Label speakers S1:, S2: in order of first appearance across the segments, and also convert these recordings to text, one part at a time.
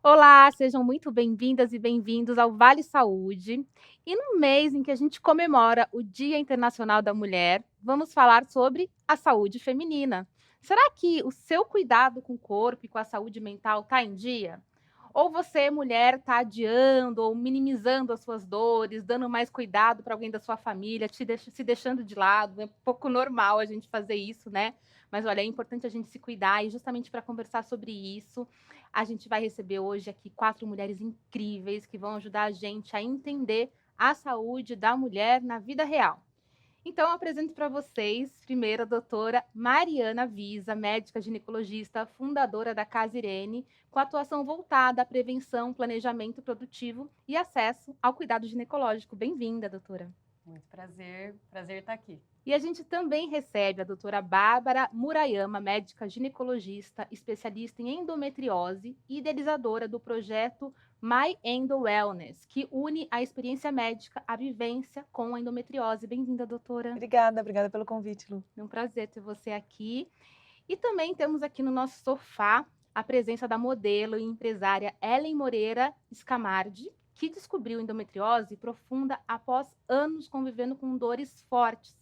S1: Olá, sejam muito bem-vindas e bem-vindos ao Vale Saúde. E no mês em que a gente comemora o Dia Internacional da Mulher, vamos falar sobre a saúde feminina. Será que o seu cuidado com o corpo e com a saúde mental está em dia? Ou você, mulher, está adiando ou minimizando as suas dores, dando mais cuidado para alguém da sua família, se deixando de lado? É um pouco normal a gente fazer isso, né? Mas olha, é importante a gente se cuidar e justamente para conversar sobre isso, a gente vai receber hoje aqui 4 mulheres incríveis que vão ajudar a gente a entender a saúde da mulher na vida real. Então, eu apresento para vocês, primeiro, a doutora Mariana Visa, médica ginecologista, fundadora da Casa Irene, com atuação voltada à prevenção, planejamento produtivo e acesso ao cuidado ginecológico. Bem-vinda, doutora.
S2: Muito prazer, prazer estar aqui.
S1: E a gente também recebe a doutora Bárbara Murayama, médica ginecologista, especialista em endometriose e idealizadora do projeto My Endo Wellness, que une a experiência médica à vivência com a endometriose. Bem-vinda, doutora.
S2: Obrigada pelo convite, Lu.
S1: É um prazer ter você aqui. E também temos aqui no nosso sofá a presença da modelo e empresária Ellen Moreira Scamardi, que descobriu endometriose profunda após anos convivendo com dores fortes.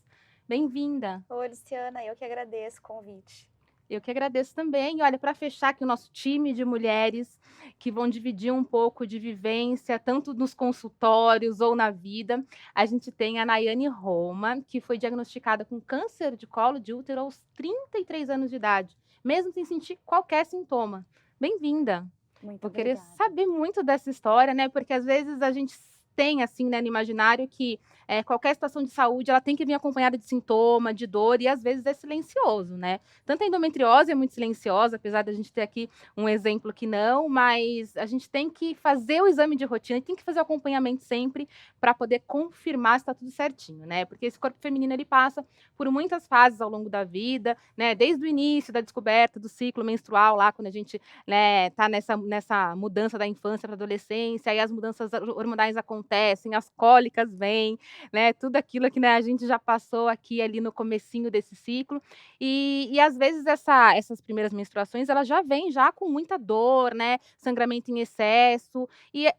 S1: Bem-vinda.
S3: Oi, Luciana, eu que agradeço o convite.
S1: Eu que agradeço também. E olha, para fechar aqui o nosso time de mulheres que vão dividir um pouco de vivência, tanto nos consultórios ou na vida, a gente tem a Nayane Roma, que foi diagnosticada com câncer de colo de útero aos 33 anos de idade, mesmo sem sentir qualquer sintoma. Bem-vinda.
S3: Muito
S1: Vou querer
S3: obrigada.
S1: saber muito dessa história, né? Porque às vezes a gente tem, assim, né, no imaginário que qualquer situação de saúde ela tem que vir acompanhada de sintoma, de dor, e às vezes é silencioso, né? Tanto a endometriose é muito silenciosa, apesar da gente ter aqui um exemplo que não, mas a gente tem que fazer o exame de rotina e tem que fazer o acompanhamento sempre para poder confirmar se está tudo certinho, né? Porque esse corpo feminino ele passa por muitas fases ao longo da vida, né? Desde o início da descoberta do ciclo menstrual, lá quando a gente né, tá nessa mudança da infância para adolescência, aí as mudanças hormonais acontecem, as cólicas vêm, né, tudo aquilo que, né, a gente já passou aqui ali no comecinho desse ciclo, e às vezes essas primeiras menstruações, elas já vêm já com muita dor, né, sangramento em excesso, e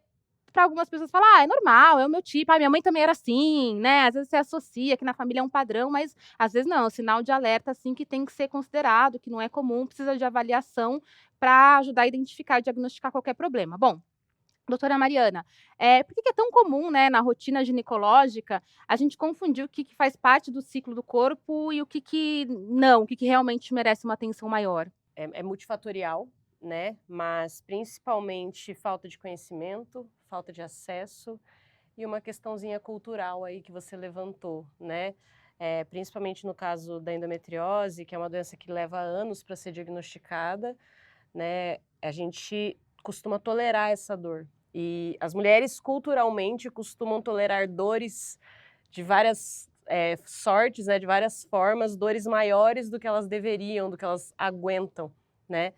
S1: para algumas pessoas falar: "Ah, é normal, é o meu tipo, ah, minha mãe também era assim", né, às vezes você associa que na família é um padrão, mas às vezes não, é um sinal de alerta, assim, que tem que ser considerado, que não é comum, precisa de avaliação para ajudar a identificar e diagnosticar qualquer problema. Bom, doutora Mariana, por que que é tão comum, né, na rotina ginecológica, a gente confundir o que que faz parte do ciclo do corpo e o que que não, o que que realmente merece uma atenção maior?
S2: É multifatorial, né? Mas principalmente falta de conhecimento, falta de acesso e uma questãozinha cultural aí que você levantou, né? Principalmente no caso da endometriose, que é uma doença que leva anos para ser diagnosticada, né? A gente costuma tolerar essa dor. E as mulheres culturalmente costumam tolerar dores de várias sortes, né, de várias formas, dores maiores do que elas deveriam, do que elas aguentam, né?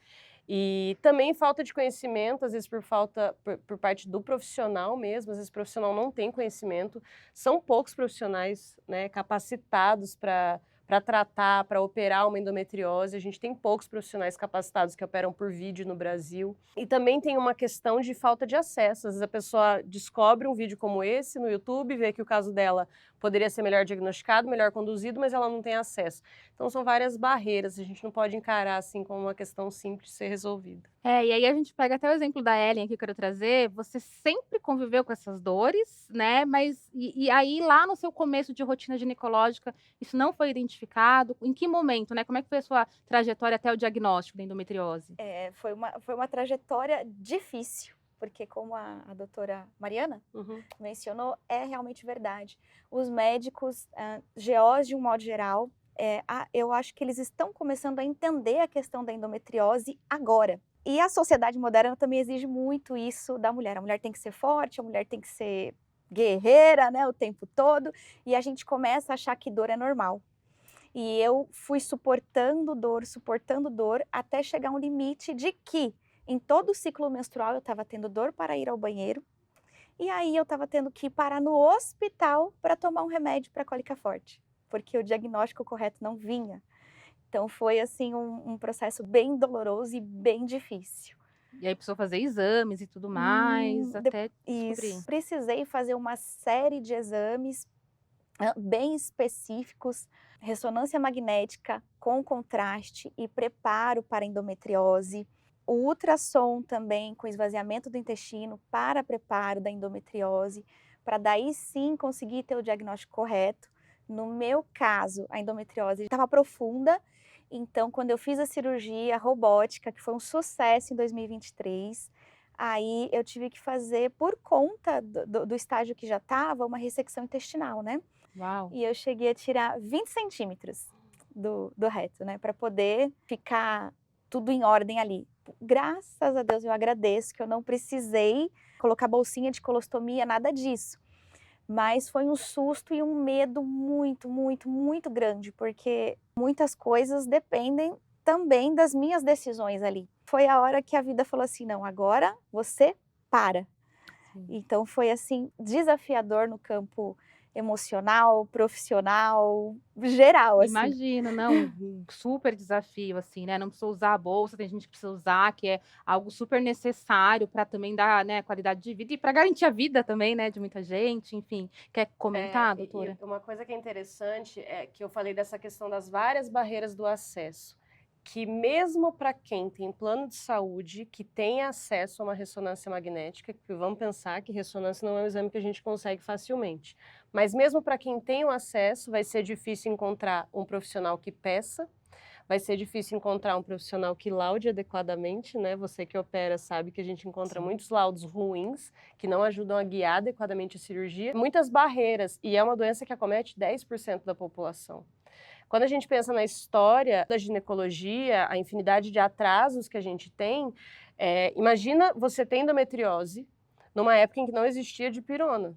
S2: E também falta de conhecimento, às vezes por parte do profissional mesmo, às vezes o profissional não tem conhecimento, são poucos profissionais, né, capacitados para tratar, para operar uma endometriose. A gente tem poucos profissionais capacitados que operam por vídeo no Brasil. E também tem uma questão de falta de acesso. Às vezes a pessoa descobre um vídeo como esse no YouTube, vê que o caso dela poderia ser melhor diagnosticado, melhor conduzido, mas ela não tem acesso. Então são várias barreiras, a gente não pode encarar assim como uma questão simples de ser resolvida.
S1: E aí a gente pega até o exemplo da Ellen que eu quero trazer, você sempre conviveu com essas dores, né, mas e aí lá no seu começo de rotina ginecológica, isso não foi identificado? Em que momento, né, como é que foi a sua trajetória até o diagnóstico da endometriose?
S3: Foi uma trajetória difícil, porque como a doutora Mariana
S2: Uhum.
S3: mencionou, é realmente verdade. Os médicos, GOs de um modo geral, eu acho que eles estão começando a entender a questão da endometriose agora. E a sociedade moderna também exige muito isso da mulher. A mulher tem que ser forte, a mulher tem que ser guerreira, né, o tempo todo, e a gente começa a achar que dor é normal. E eu fui suportando dor, até chegar a um limite de que, em todo o ciclo menstrual, eu estava tendo dor para ir ao banheiro, e aí eu estava tendo que parar no hospital para tomar um remédio para cólica forte, porque o diagnóstico correto não vinha. Então foi assim um processo bem doloroso e bem difícil.
S1: E aí precisou fazer exames e tudo mais,
S3: De
S1: até descobrir.
S3: Isso. Precisei fazer uma série de exames bem específicos, ressonância magnética com contraste e preparo para endometriose, o ultrassom também com esvaziamento do intestino para preparo da endometriose, para daí sim conseguir ter o diagnóstico correto. No meu caso, a endometriose estava profunda, então quando eu fiz a cirurgia robótica, que foi um sucesso em 2023, aí eu tive que fazer, por conta do estágio que já estava, uma ressecção intestinal, né?
S1: Uau!
S3: E eu cheguei a tirar 20 centímetros do reto, né? Para poder ficar tudo em ordem ali. Graças a Deus eu agradeço que eu não precisei colocar bolsinha de colostomia, nada disso. Mas foi um susto e um medo muito, muito, muito grande, porque muitas coisas dependem também das minhas decisões ali. Foi a hora que a vida falou assim, não, agora você para.
S1: Sim.
S3: Então foi assim, desafiador no campo emocional, profissional, geral, assim.
S1: Imagino, não, um super desafio, assim, né, não precisa usar a bolsa, tem gente que precisa usar, que é algo super necessário para também dar, né, qualidade de vida e para garantir a vida também, né, de muita gente, enfim. Quer comentar, doutora?
S2: E uma coisa que é interessante é que eu falei dessa questão das várias barreiras do acesso, que mesmo para quem tem plano de saúde, que tem acesso a uma ressonância magnética, que vamos pensar que ressonância não é um exame que a gente consegue facilmente, mas mesmo para quem tem o acesso, vai ser difícil encontrar um profissional que peça, vai ser difícil encontrar um profissional que laude adequadamente, né? Você que opera sabe que a gente encontra muitos laudos ruins, que não ajudam a guiar adequadamente a cirurgia. Muitas barreiras, e é uma doença que acomete 10% da população. Quando a gente pensa na história da ginecologia, a infinidade de atrasos que a gente tem, imagina você ter endometriose numa época em que não existia dipirona.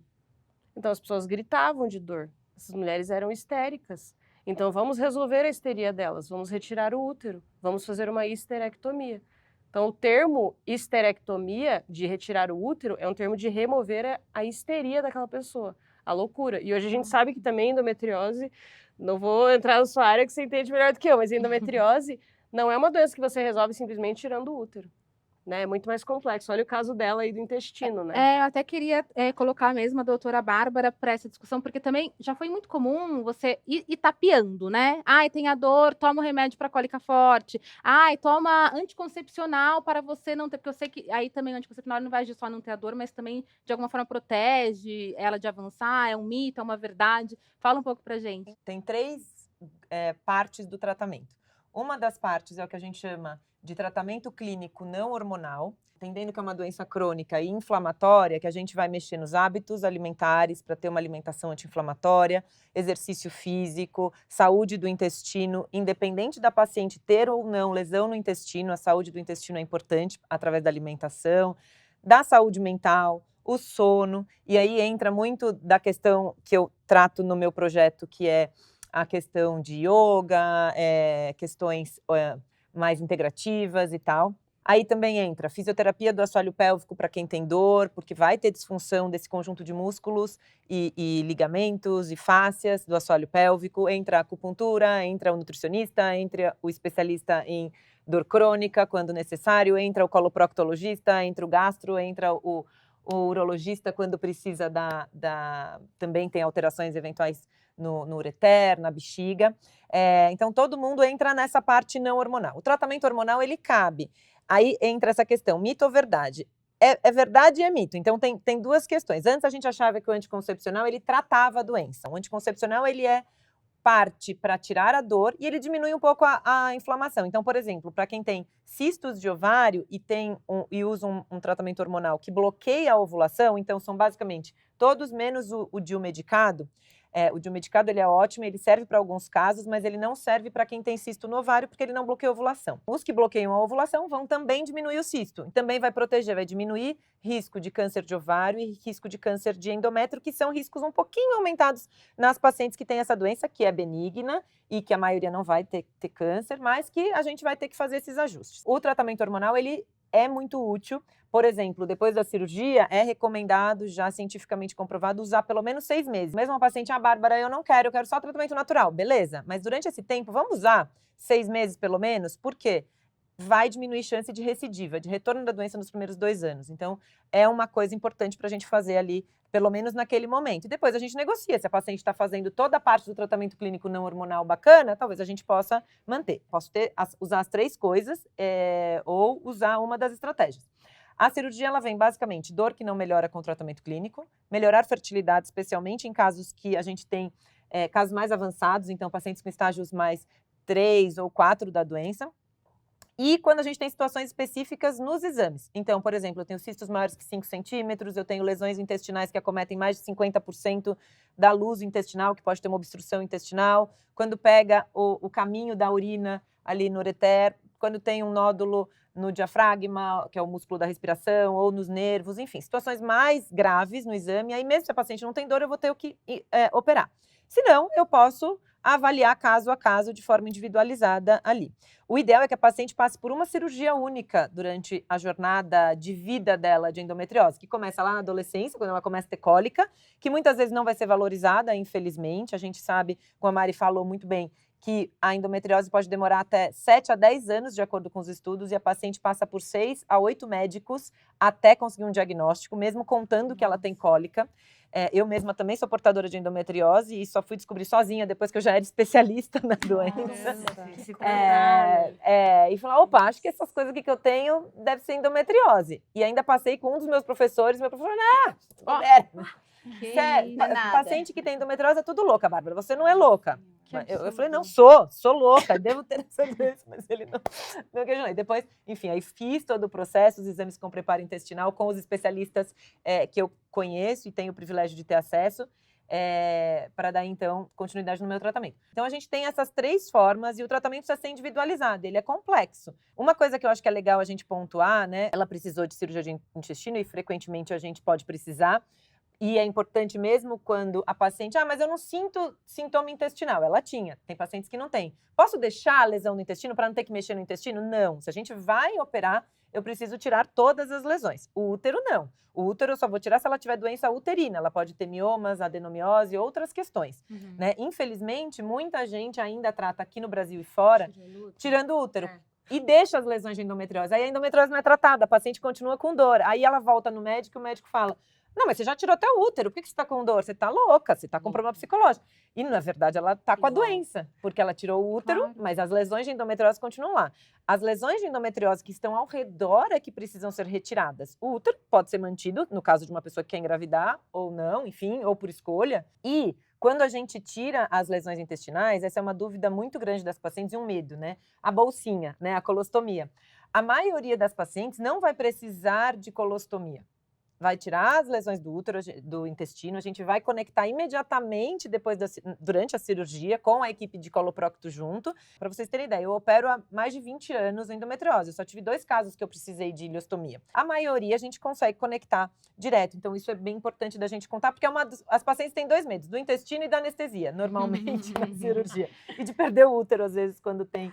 S2: Então as pessoas gritavam de dor, essas mulheres eram histéricas. Então vamos resolver a histeria delas, vamos retirar o útero, vamos fazer uma histerectomia. Então o termo histerectomia, de retirar o útero, é um termo de remover a histeria daquela pessoa, a loucura. E hoje a gente sabe que também endometriose, não vou entrar na sua área que você entende melhor do que eu, mas endometriose não é uma doença que você resolve simplesmente tirando o útero. Né, é muito mais complexo. Olha o caso dela aí do intestino, né?
S1: Eu até queria colocar mesmo a doutora Bárbara para essa discussão, porque também já foi muito comum você ir tapeando, né? Ai, tem a dor, toma um remédio para cólica forte. Ai, toma anticoncepcional para você não ter, porque eu sei que aí também o anticoncepcional não vai agir só não ter a dor, mas também de alguma forma protege ela de avançar, é um mito, é uma verdade. Fala um pouco pra gente.
S4: Tem três partes do tratamento. Uma das partes é o que a gente chama de tratamento clínico não hormonal, entendendo que é uma doença crônica e inflamatória, que a gente vai mexer nos hábitos alimentares para ter uma alimentação anti-inflamatória, exercício físico, saúde do intestino, independente da paciente ter ou não lesão no intestino, a saúde do intestino é importante através da alimentação, da saúde mental, o sono, e aí entra muito da questão que eu trato no meu projeto, que é a questão de yoga, questões mais integrativas e tal. Aí também entra fisioterapia do assoalho pélvico para quem tem dor, porque vai ter disfunção desse conjunto de músculos e ligamentos e fáscias do assoalho pélvico. Entra a acupuntura, entra o nutricionista, entra o especialista em dor crônica, quando necessário, entra o coloproctologista, entra o gastro, entra o urologista quando precisa também tem alterações eventuais no ureter, na bexiga. Então, todo mundo entra nessa parte não hormonal. O tratamento hormonal, ele cabe. Aí entra essa questão, mito ou verdade? É verdade e é mito. Então, tem duas questões. Antes, a gente achava que o anticoncepcional, ele tratava a doença. O anticoncepcional, ele parte para tirar a dor e ele diminui um pouco a inflamação. Então, por exemplo, para quem tem cistos de ovário e usa um tratamento hormonal que bloqueia a ovulação, então são basicamente todos menos o DIU medicado. O DIU medicado ele é ótimo, ele serve para alguns casos, mas ele não serve para quem tem cisto no ovário, porque ele não bloqueia a ovulação. Os que bloqueiam a ovulação vão também diminuir o cisto. Também vai proteger, vai diminuir risco de câncer de ovário e risco de câncer de endométrio, que são riscos um pouquinho aumentados nas pacientes que têm essa doença, que é benigna e que a maioria não vai ter câncer, mas que a gente vai ter que fazer esses ajustes. O tratamento hormonal, ele é muito útil. Por exemplo, depois da cirurgia, é recomendado, já cientificamente comprovado, usar pelo menos 6 meses. Mesmo uma paciente, Bárbara, eu quero só tratamento natural. Beleza, mas durante esse tempo, vamos usar 6 meses pelo menos? Por quê? vai diminuir chance de recidiva, de retorno da doença nos primeiros 2 anos. Então, é uma coisa importante para a gente fazer ali, pelo menos naquele momento. E depois a gente negocia. Se a paciente está fazendo toda a parte do tratamento clínico não hormonal bacana, talvez a gente possa manter. Posso usar as 3 coisas ou usar uma das estratégias. A cirurgia, ela vem basicamente dor que não melhora com o tratamento clínico, melhorar fertilidade, especialmente em casos que a gente tem casos mais avançados, então pacientes com estágios mais 3 ou 4 da doença. E quando a gente tem situações específicas nos exames. Então, por exemplo, eu tenho cistos maiores que 5 centímetros, eu tenho lesões intestinais que acometem mais de 50% da luz intestinal, que pode ter uma obstrução intestinal. Quando pega o caminho da urina ali no ureter, quando tem um nódulo no diafragma, que é o músculo da respiração, ou nos nervos, enfim, situações mais graves no exame. Aí mesmo se a paciente não tem dor, eu vou ter que operar. Se não, eu posso avaliar caso a caso de forma individualizada ali. O ideal é que a paciente passe por uma cirurgia única durante a jornada de vida dela de endometriose, que começa lá na adolescência, quando ela começa a ter cólica, que muitas vezes não vai ser valorizada, infelizmente. A gente sabe, como a Mari falou muito bem, que a endometriose pode demorar até 7 a 10 anos, de acordo com os estudos, e a paciente passa por 6 a 8 médicos até conseguir um diagnóstico, mesmo contando que ela tem cólica. Eu mesma também sou portadora de endometriose e só fui descobrir sozinha depois que eu já era especialista na doença. E falar, opa, acho que essas coisas aqui que eu tenho deve ser endometriose. E ainda passei com um dos meus professores, meu professor falou, paciente que tem endometriose é tudo louca, Bárbara, você não é louca. Eu falei, não, sou louca, devo ter essa doença, mas ele não questionou. Depois, enfim, aí fiz todo o processo, os exames com preparo intestinal, com os especialistas que eu conheço e tenho o privilégio de ter acesso, para dar, então, continuidade no meu tratamento. Então, a gente tem essas 3 formas e o tratamento precisa ser individualizado, ele é complexo. Uma coisa que eu acho que é legal a gente pontuar, né, ela precisou de cirurgia de intestino e frequentemente a gente pode precisar, e é importante mesmo quando a paciente, mas eu não sinto sintoma intestinal. Ela tinha, tem pacientes que não têm. Posso deixar a lesão no intestino para não ter que mexer no intestino? Não. Se a gente vai operar, eu preciso tirar todas as lesões. O útero, não. O útero eu só vou tirar se ela tiver doença uterina. Ela pode ter miomas, adenomiose e outras questões. Né? Infelizmente, muita gente ainda trata aqui no Brasil e fora, tirando o útero. E deixa as lesões de endometriose. Aí a endometriose não é tratada, a paciente continua com dor. Aí ela volta no médico e o médico fala, não, mas você já tirou até o útero, por que você está com dor? Você está louca, você está com problema psicológico. E, na verdade, ela está com a doença, porque ela tirou o útero, mas as lesões de endometriose continuam lá. As lesões de endometriose que estão ao redor é que precisam ser retiradas. O útero pode ser mantido, no caso de uma pessoa que quer engravidar, ou não, enfim, ou por escolha. E quando a gente tira as lesões intestinais, essa é uma dúvida muito grande das pacientes e um medo, né? A bolsinha, né? A colostomia. A maioria das pacientes não vai precisar de colostomia. Vai tirar as lesões do útero, do intestino, a gente vai conectar imediatamente durante a cirurgia com a equipe de coloprocto junto. Para vocês terem ideia, eu opero há mais de 20 anos endometriose, eu só tive 2 casos que eu precisei de ileostomia. A maioria a gente consegue conectar direto, então isso é bem importante da gente contar, porque as pacientes têm 2 medos, do intestino e da anestesia, normalmente na cirurgia. E de perder o útero, às vezes, quando tem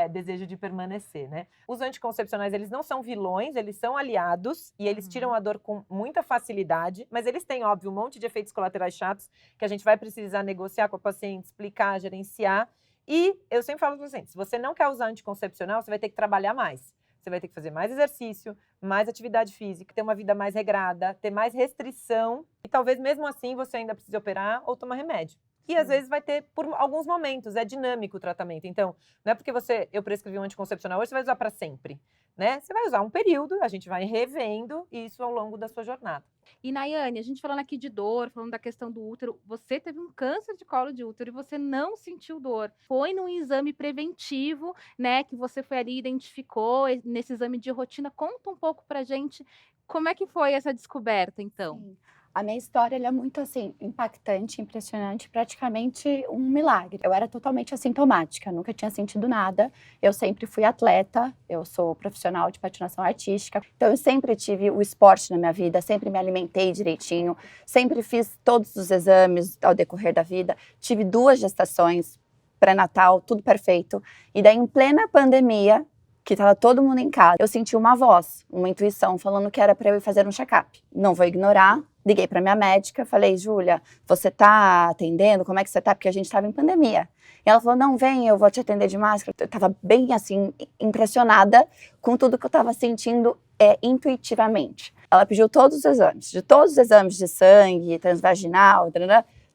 S4: desejo de permanecer, né? Os anticoncepcionais, eles não são vilões, eles são aliados e eles tiram a dor com muita facilidade, mas eles têm, óbvio, um monte de efeitos colaterais chatos que a gente vai precisar negociar com a paciente, explicar, gerenciar. E eu sempre falo para os pacientes, se você não quer usar anticoncepcional, você vai ter que trabalhar mais. Você vai ter que fazer mais exercício, mais atividade física, ter uma vida mais regrada, ter mais restrição. E talvez mesmo assim você ainda precise operar ou tomar remédio. E às vezes vai ter por alguns momentos, é dinâmico o tratamento. Então, não é porque eu prescrevi um anticoncepcional hoje, você vai usar para sempre. Né? Você vai usar um período, a gente vai revendo isso ao longo da sua jornada.
S1: E Nayane, a gente falando aqui de dor, falando da questão do útero, você teve um câncer de colo de útero e você não sentiu dor. Foi num exame preventivo, né, que você foi ali e identificou nesse exame de rotina. Conta um pouco pra gente como é que foi essa descoberta, então.
S5: Sim. A minha história ela é muito assim, impactante, impressionante, praticamente um milagre. Eu era totalmente assintomática, nunca tinha sentido nada. Eu sempre fui atleta, eu sou profissional de patinação artística. Então eu sempre tive o esporte na minha vida, sempre me alimentei direitinho, sempre fiz todos os exames ao decorrer da vida. Tive 2 gestações pré-natal, tudo perfeito. E daí em plena pandemia, que tava todo mundo em casa, eu senti uma voz, uma intuição falando que era para eu ir fazer um check-up. Não vou ignorar. Liguei para minha médica, falei, Júlia, você tá atendendo? Como é que você tá? Porque a gente estava em pandemia. E ela falou, não, vem, eu vou te atender de máscara. Eu tava bem, assim, impressionada com tudo que eu tava sentindo intuitivamente. Ela pediu todos os exames, de sangue, transvaginal,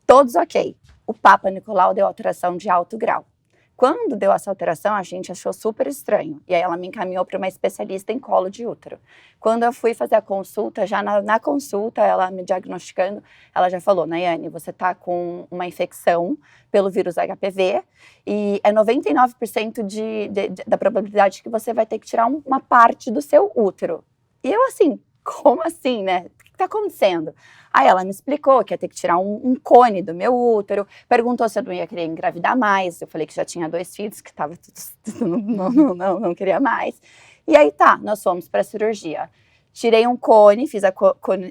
S5: todos ok. O Papa Nicolau deu alteração de alto grau. Quando deu essa alteração, a gente achou super estranho. E aí ela me encaminhou para uma especialista em colo de útero. Quando eu fui fazer a consulta, já na consulta, ela me diagnosticando, ela já falou, Nayane, você está com uma infecção pelo vírus HPV e é 99% da probabilidade que você vai ter que tirar uma parte do seu útero. E eu assim, como assim, né? O que está acontecendo? Aí ela me explicou que ia ter que tirar um cone do meu útero, perguntou se eu não ia querer engravidar mais, eu falei que já tinha 2 filhos, que tava não queria mais. E aí tá, nós fomos para a cirurgia. Tirei um cone, fiz a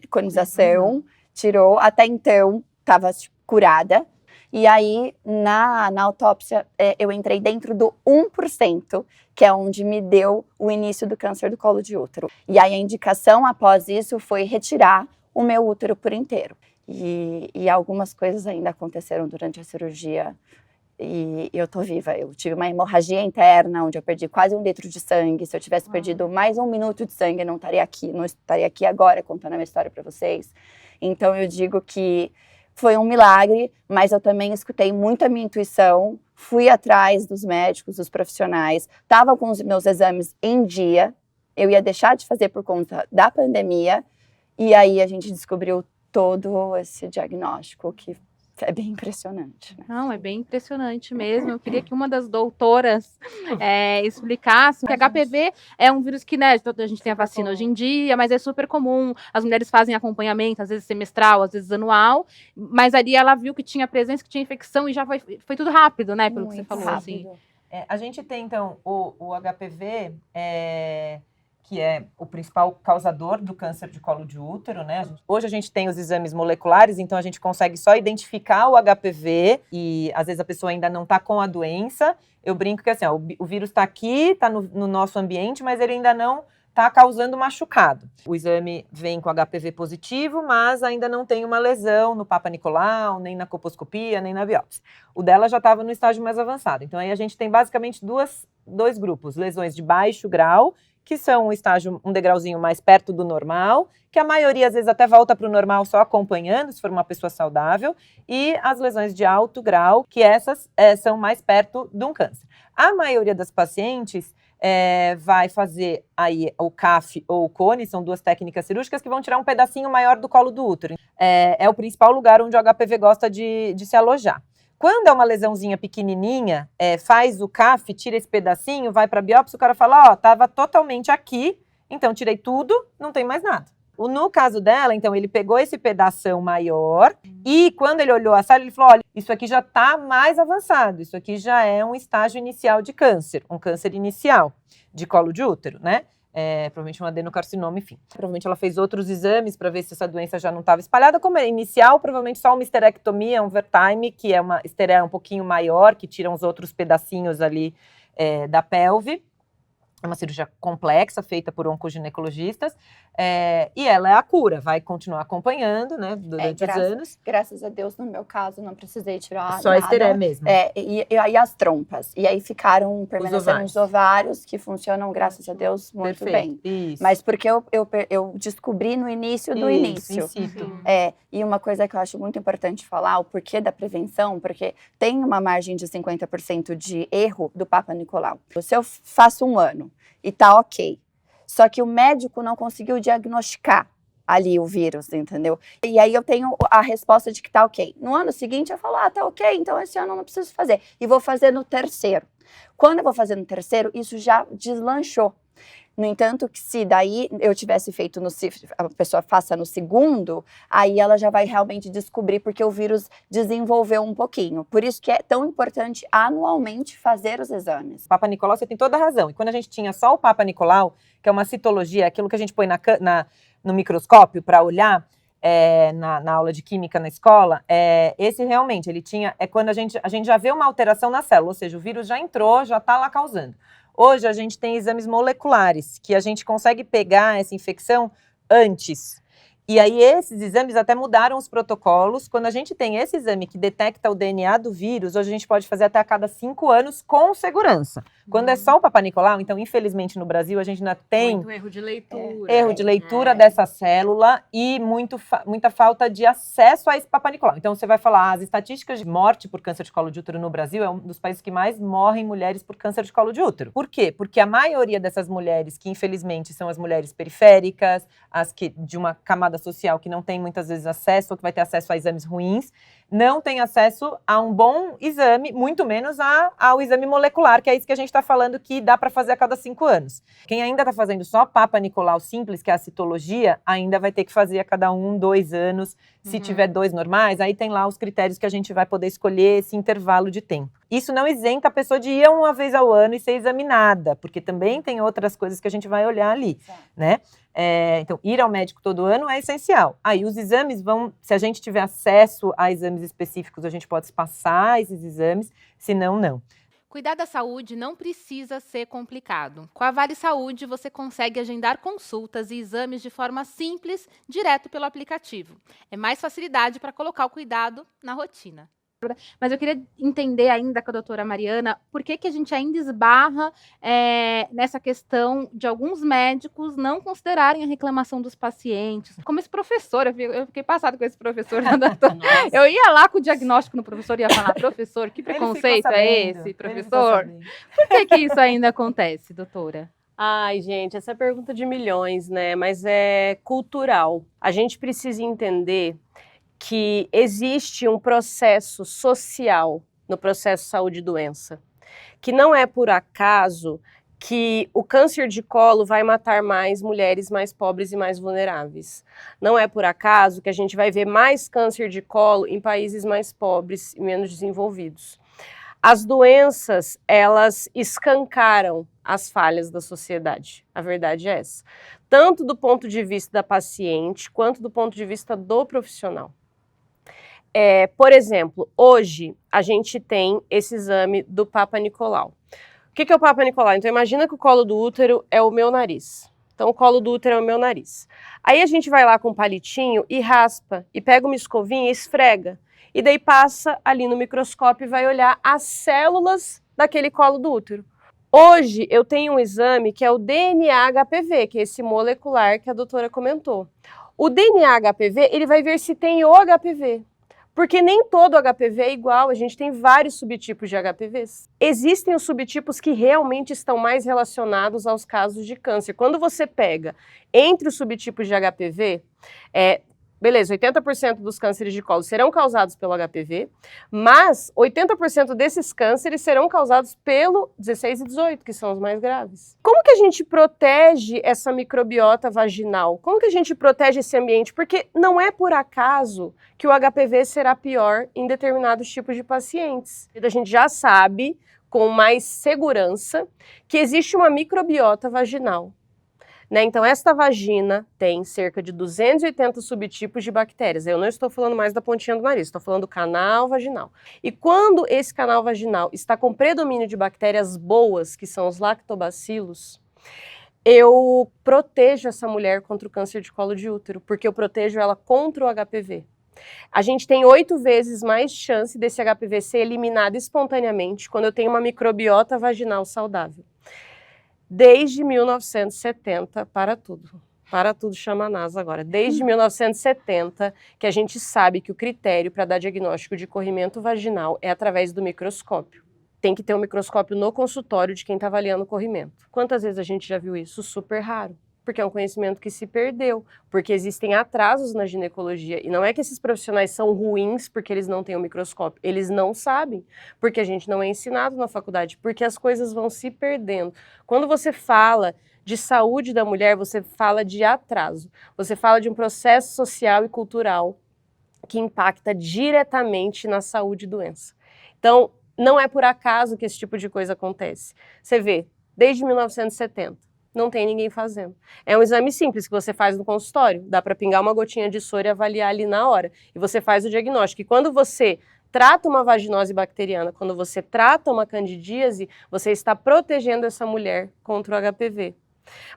S5: conização, tirou, até então estava curada. E aí, na autópsia, eu entrei dentro do 1%, que é onde me deu o início do câncer do colo de útero. E aí a indicação após isso foi retirar o meu útero por inteiro. E algumas coisas ainda aconteceram durante a cirurgia e eu tô viva. Eu tive uma hemorragia interna, onde eu perdi quase 1 litro de sangue. Se eu tivesse perdido mais 1 minuto de sangue, eu não estaria aqui agora contando a minha história para vocês. Então eu digo que foi um milagre, mas eu também escutei muito a minha intuição, fui atrás dos médicos, dos profissionais, estava com os meus exames em dia, eu ia deixar de fazer por conta da pandemia, e aí a gente descobriu todo esse diagnóstico, que é bem impressionante. Né?
S1: Não, é bem impressionante mesmo. Eu queria que uma das doutoras explicasse que HPV é um vírus que, né, a gente tem a vacina hoje em dia, mas é super comum. As mulheres fazem acompanhamento, às vezes semestral, às vezes anual, mas ali ela viu que tinha presença, que tinha infecção e já foi tudo rápido, né, pelo que você falou. Assim.
S4: A gente tem, então, o HPV, que é o principal causador do câncer de colo de útero, né? Hoje a gente tem os exames moleculares, então a gente consegue só identificar o HPV e às vezes a pessoa ainda não está com a doença. Eu brinco que assim, o vírus está aqui, está no nosso ambiente, mas ele ainda não está causando machucado. O exame vem com HPV positivo, mas ainda não tem uma lesão no Papa Nicolau, nem na colposcopia, nem na biópsia. O dela já estava no estágio mais avançado. Então aí a gente tem basicamente dois grupos, lesões de baixo grau, que são um degrauzinho mais perto do normal, que a maioria às vezes até volta para o normal só acompanhando, se for uma pessoa saudável, e as lesões de alto grau, que essas são mais perto de um câncer. A maioria das pacientes vai fazer aí o CAF ou o cone, são 2 técnicas cirúrgicas que vão tirar um pedacinho maior do colo do útero. É o principal lugar onde o HPV gosta de se alojar. Quando é uma lesãozinha pequenininha, faz o CAF, tira esse pedacinho, vai para a biópsia, o cara fala, estava totalmente aqui, então tirei tudo, não tem mais nada. No caso dela, então, ele pegou esse pedação maior e quando ele olhou a sala, ele falou, olha, isso aqui já está mais avançado, isso aqui já é um estágio inicial de câncer, um câncer inicial de colo de útero, né? Provavelmente um adenocarcinoma, enfim. Provavelmente ela fez outros exames para ver se essa doença já não estava espalhada. Como é inicial, provavelmente só uma histerectomia, um Vertime, que é uma histeria um pouquinho maior, que tira uns outros pedacinhos ali da pelve. É uma cirurgia complexa, feita por oncoginecologistas, e ela é a cura, vai continuar acompanhando, né, durante os anos.
S5: Graças a Deus, no meu caso, não precisei tirar
S4: só
S5: nada.
S4: A esteré mesmo.
S5: E aí as trompas. E aí permaneceram os ovários, que funcionam, graças a Deus, muito bem.
S4: Isso.
S5: Mas porque eu descobri no início do início. E uma coisa que eu acho muito importante falar, o porquê da prevenção, porque tem uma margem de 50% de erro do Papa Nicolau. Se eu faço 1 ano, e tá ok. Só que o médico não conseguiu diagnosticar ali o vírus, entendeu? E aí eu tenho a resposta de que tá ok. No ano seguinte eu falo, tá ok, então esse ano eu não preciso fazer. E vou fazer no 3º. Quando eu vou fazer no 3º, isso já deslanchou. No entanto, que se daí eu tivesse feito a pessoa faça no 2º, aí ela já vai realmente descobrir porque o vírus desenvolveu um pouquinho. Por isso que é tão importante anualmente fazer os exames.
S4: Papa Nicolau, você tem toda a razão. E quando a gente tinha só o Papa Nicolau, que é uma citologia, aquilo que a gente põe no microscópio para olhar, na aula de química na escola, esse realmente, ele tinha, quando a gente já vê uma alteração na célula, ou seja, o vírus já entrou, já está lá causando. Hoje a gente tem exames moleculares, que a gente consegue pegar essa infecção antes. E aí esses exames até mudaram os protocolos. Quando a gente tem esse exame que detecta o DNA do vírus, hoje a gente pode fazer até a cada 5 anos com segurança. Quando é só o Papa Nicolau, então infelizmente no Brasil a gente ainda tem
S2: Muito erro de leitura.
S4: erro de leitura dessa célula e muita falta de acesso a esse Papa Nicolau. Então você vai falar, as estatísticas de morte por câncer de colo de útero no Brasil é um dos países que mais morrem mulheres por câncer de colo de útero. Por quê? Porque a maioria dessas mulheres, que infelizmente são as mulheres periféricas, as que de uma camada social que não tem muitas vezes acesso, ou que vai ter acesso a exames ruins, não tem acesso a um bom exame, muito menos ao exame molecular, que é isso que a gente está falando que dá para fazer a cada 5 anos. Quem ainda está fazendo só Papa Nicolau simples, que é a citologia, ainda vai ter que fazer a cada 1, 2 anos. Se tiver 2 normais, aí tem lá os critérios que a gente vai poder escolher esse intervalo de tempo. Isso não isenta a pessoa de ir uma vez ao ano e ser examinada, porque também tem outras coisas que a gente vai olhar ali, né? Então, ir ao médico todo ano é essencial. Aí os exames se a gente tiver acesso a exames específicos, a gente pode passar esses exames, senão não.
S1: Cuidar da saúde não precisa ser complicado. Com a Vale Saúde, você consegue agendar consultas e exames de forma simples, direto pelo aplicativo. É mais facilidade para colocar o cuidado na rotina. Mas eu queria entender ainda com a doutora Mariana, por que a gente ainda esbarra nessa questão de alguns médicos não considerarem a reclamação dos pacientes. Como esse professor, eu fiquei passada com esse professor. Eu ia lá com o diagnóstico no professor e ia falar, professor, que preconceito é esse, professor? Por que isso ainda acontece, doutora?
S2: Ai, gente, essa é a pergunta de milhões, né? Mas é cultural. A gente precisa entender que existe um processo social no processo saúde e doença, que não é por acaso que o câncer de colo vai matar mais mulheres mais pobres e mais vulneráveis. Não é por acaso que a gente vai ver mais câncer de colo em países mais pobres e menos desenvolvidos. As doenças, elas escancaram as falhas da sociedade. A verdade é essa. Tanto do ponto de vista da paciente, quanto do ponto de vista do profissional. Por exemplo, hoje a gente tem esse exame do Papa Nicolau. O que é o Papa Nicolau? Então imagina que o colo do útero é o meu nariz. Então o colo do útero é o meu nariz. Aí a gente vai lá com um palitinho e raspa, e pega uma escovinha e esfrega. E daí passa ali no microscópio e vai olhar as células daquele colo do útero. Hoje eu tenho um exame que é o DNA-HPV, que é esse molecular que a doutora comentou. O DNA-HPV, ele vai ver se tem o HPV. Porque nem todo HPV é igual, a gente tem vários subtipos de HPVs. Existem os subtipos que realmente estão mais relacionados aos casos de câncer. Quando você pega entre os subtipos de HPV, beleza, 80% dos cânceres de colo serão causados pelo HPV, mas 80% desses cânceres serão causados pelo 16 e 18, que são os mais graves. Como que a gente protege essa microbiota vaginal? Como que a gente protege esse ambiente? Porque não é por acaso que o HPV será pior em determinados tipos de pacientes. A gente já sabe, com mais segurança, que existe uma microbiota vaginal. Então, esta vagina tem cerca de 280 subtipos de bactérias. Eu não estou falando mais da pontinha do nariz, estou falando do canal vaginal. E quando esse canal vaginal está com predomínio de bactérias boas, que são os lactobacilos, eu protejo essa mulher contra o câncer de colo de útero, porque eu protejo ela contra o HPV. A gente tem 8 vezes mais chance desse HPV ser eliminado espontaneamente quando eu tenho uma microbiota vaginal saudável. Desde 1970, para tudo chama a NASA agora, desde 1970 que a gente sabe que o critério para dar diagnóstico de corrimento vaginal é através do microscópio. Tem que ter um microscópio no consultório de quem está avaliando o corrimento. Quantas vezes a gente já viu isso? Super raro. Porque é um conhecimento que se perdeu, porque existem atrasos na ginecologia. E não é que esses profissionais são ruins porque eles não têm um microscópio. Eles não sabem, porque a gente não é ensinado na faculdade, porque as coisas vão se perdendo. Quando você fala de saúde da mulher, você fala de atraso. Você fala de um processo social e cultural que impacta diretamente na saúde e doença. Então, não é por acaso que esse tipo de coisa acontece. Você vê, desde 1970. Não tem ninguém fazendo. É um exame simples que você faz no consultório. Dá para pingar uma gotinha de soro e avaliar ali na hora. E você faz o diagnóstico. E quando você trata uma vaginose bacteriana, quando você trata uma candidíase, você está protegendo essa mulher contra o HPV.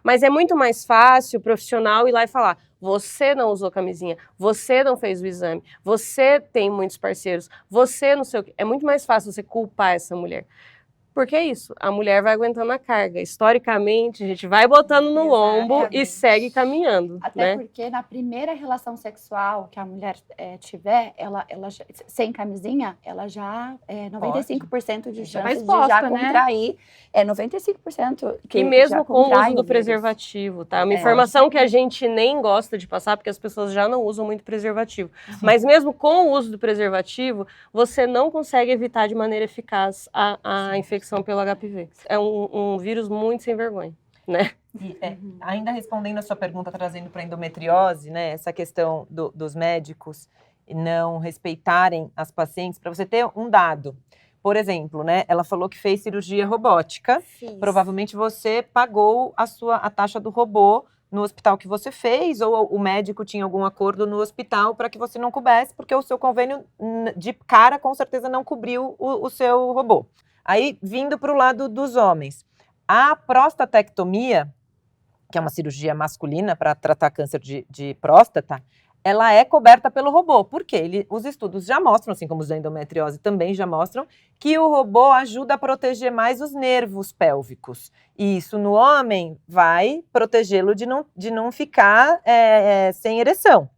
S2: Mas é muito mais fácil o profissional ir lá e falar: você não usou camisinha, você não fez o exame, você tem muitos parceiros, você não sei o quê. É muito mais fácil você culpar essa mulher. Porque é isso, a mulher vai aguentando a carga. Historicamente, a gente vai botando no lombo e
S5: Exatamente.
S2: segue caminhando,
S5: Até
S2: né?
S5: porque na primeira relação sexual que a mulher tiver, sem camisinha, ela já 95% de
S1: Já tá
S5: chances de
S1: exposta,
S5: já
S1: né?
S5: contrair. 95%
S2: E mesmo
S5: já
S2: com o
S5: contrai
S2: uso do
S5: vírus.
S2: preservativo, tá? Uma
S5: É.
S2: informação que a gente nem gosta de passar, porque as pessoas já não usam muito preservativo. Mas mesmo com o uso do preservativo, você não consegue evitar de maneira eficaz a infecção pelo HPV. É um vírus muito sem vergonha, né?
S4: E, ainda respondendo a sua pergunta, trazendo para a endometriose, né, essa questão dos médicos não respeitarem as pacientes, para você ter um dado. Por exemplo, né, ela falou que fez cirurgia robótica, provavelmente você pagou a taxa do robô no hospital que você fez, ou o médico tinha algum acordo no hospital para que você não coubesse, porque o seu convênio de cara com certeza não cobriu o seu robô. Aí, vindo para o lado dos homens, a prostatectomia, que é uma cirurgia masculina para tratar câncer de próstata, ela é coberta pelo robô. Por quê? Os estudos já mostram, assim como os da endometriose também já mostram, que o robô ajuda a proteger mais os nervos pélvicos. E isso no homem vai protegê-lo de não ficar sem ereção.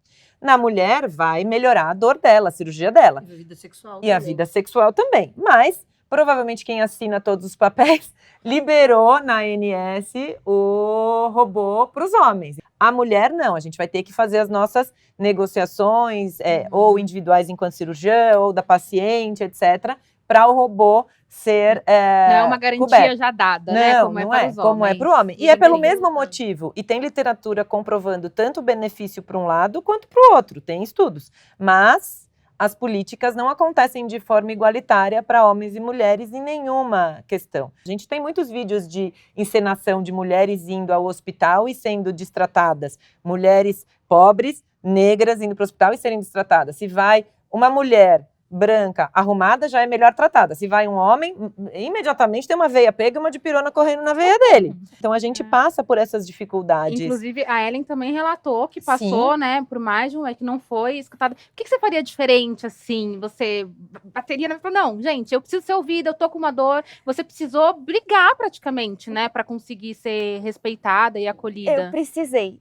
S4: Na mulher vai melhorar a dor dela, a cirurgia dela.
S2: E a vida sexual
S4: E a vida sexual também. Mas, provavelmente, quem assina todos os papéis liberou na ANS o robô para os homens. A mulher, não. A gente vai ter que fazer as nossas negociações, ou individuais enquanto cirurgiã, ou da paciente, etc., para o robô ser
S1: Não é uma garantia
S4: coberto.
S1: já dada, né?
S4: Não,
S1: Como é
S4: não
S1: para
S4: é.
S1: os
S4: Como é
S1: homens.
S4: para o homem. E
S1: Não
S4: é pelo
S1: deveria.
S4: mesmo motivo. E tem literatura comprovando tanto o benefício para um lado quanto para o outro. Tem estudos. Mas as políticas não acontecem de forma igualitária para homens e mulheres em nenhuma questão. A gente tem muitos vídeos de encenação de mulheres indo ao hospital e sendo destratadas. Mulheres pobres, negras, indo para o hospital e serem destratadas. Se vai uma mulher branca, arrumada, já é melhor tratada. Se vai um homem, imediatamente tem uma veia pega e uma dipirona correndo na veia dele. Então a gente passa por essas dificuldades.
S1: Inclusive, a Ellen também relatou que passou, né, por mais de um, que não foi escutada. O que você faria diferente, assim? Você bateria na... Não, gente, eu preciso ser ouvida, eu tô com uma dor. Você precisou brigar praticamente, né, para conseguir ser respeitada e acolhida.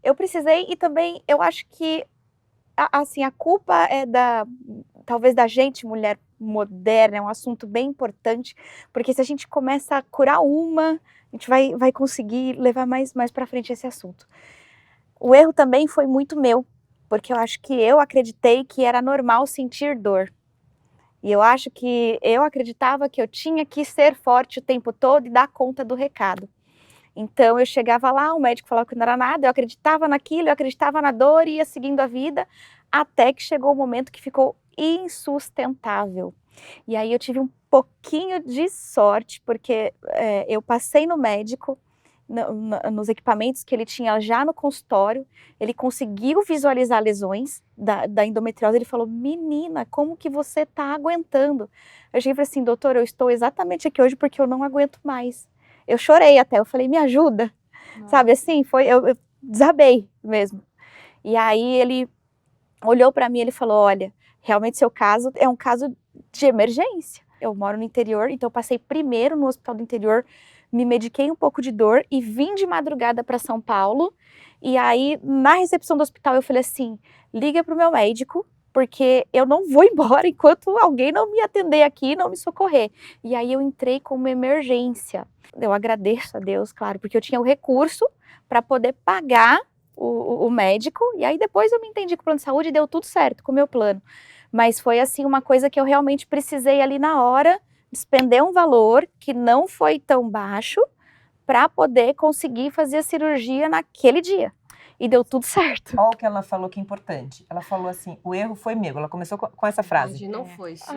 S3: Eu precisei e também eu acho que assim, a culpa é talvez da gente, mulher moderna, é um assunto bem importante, porque se a gente começa a curar a gente vai conseguir levar mais para frente esse assunto. O erro também foi muito meu, porque eu acho que eu acreditei que era normal sentir dor. E eu acho que eu acreditava que eu tinha que ser forte o tempo todo e dar conta do recado. Então eu chegava lá, o médico falava que não era nada, eu acreditava naquilo, eu acreditava na dor e ia seguindo a vida, até que chegou o momento que ficou insustentável. E aí eu tive um pouquinho de sorte, porque eu passei no médico, nos equipamentos que ele tinha já no consultório, ele conseguiu visualizar lesões da endometriose, ele falou: menina, como que você está aguentando? Eu cheguei e falei assim: doutor, eu estou exatamente aqui hoje porque eu não aguento mais. Eu chorei até, eu falei: me ajuda, sabe assim, eu desabei mesmo. E aí ele olhou para mim e ele falou: olha, realmente seu caso é um caso de emergência. Eu moro no interior, então eu passei primeiro no hospital do interior, me mediquei um pouco de dor e vim de madrugada para São Paulo. E aí, na recepção do hospital, eu falei assim: liga para o meu médico, porque eu não vou embora enquanto alguém não me atender aqui e não me socorrer. E aí eu entrei com uma emergência. Eu agradeço a Deus, claro, porque eu tinha o recurso para poder pagar o médico, e aí depois eu me entendi com o plano de saúde e deu tudo certo com o meu plano. Mas foi assim uma coisa que eu realmente precisei ali na hora despender um valor que não foi tão baixo para poder conseguir fazer a cirurgia naquele dia. E deu tudo certo.
S4: Olha o que ela falou que é importante. Ela falou assim: o erro foi meu. Ela começou com essa frase.
S2: Não foi seu.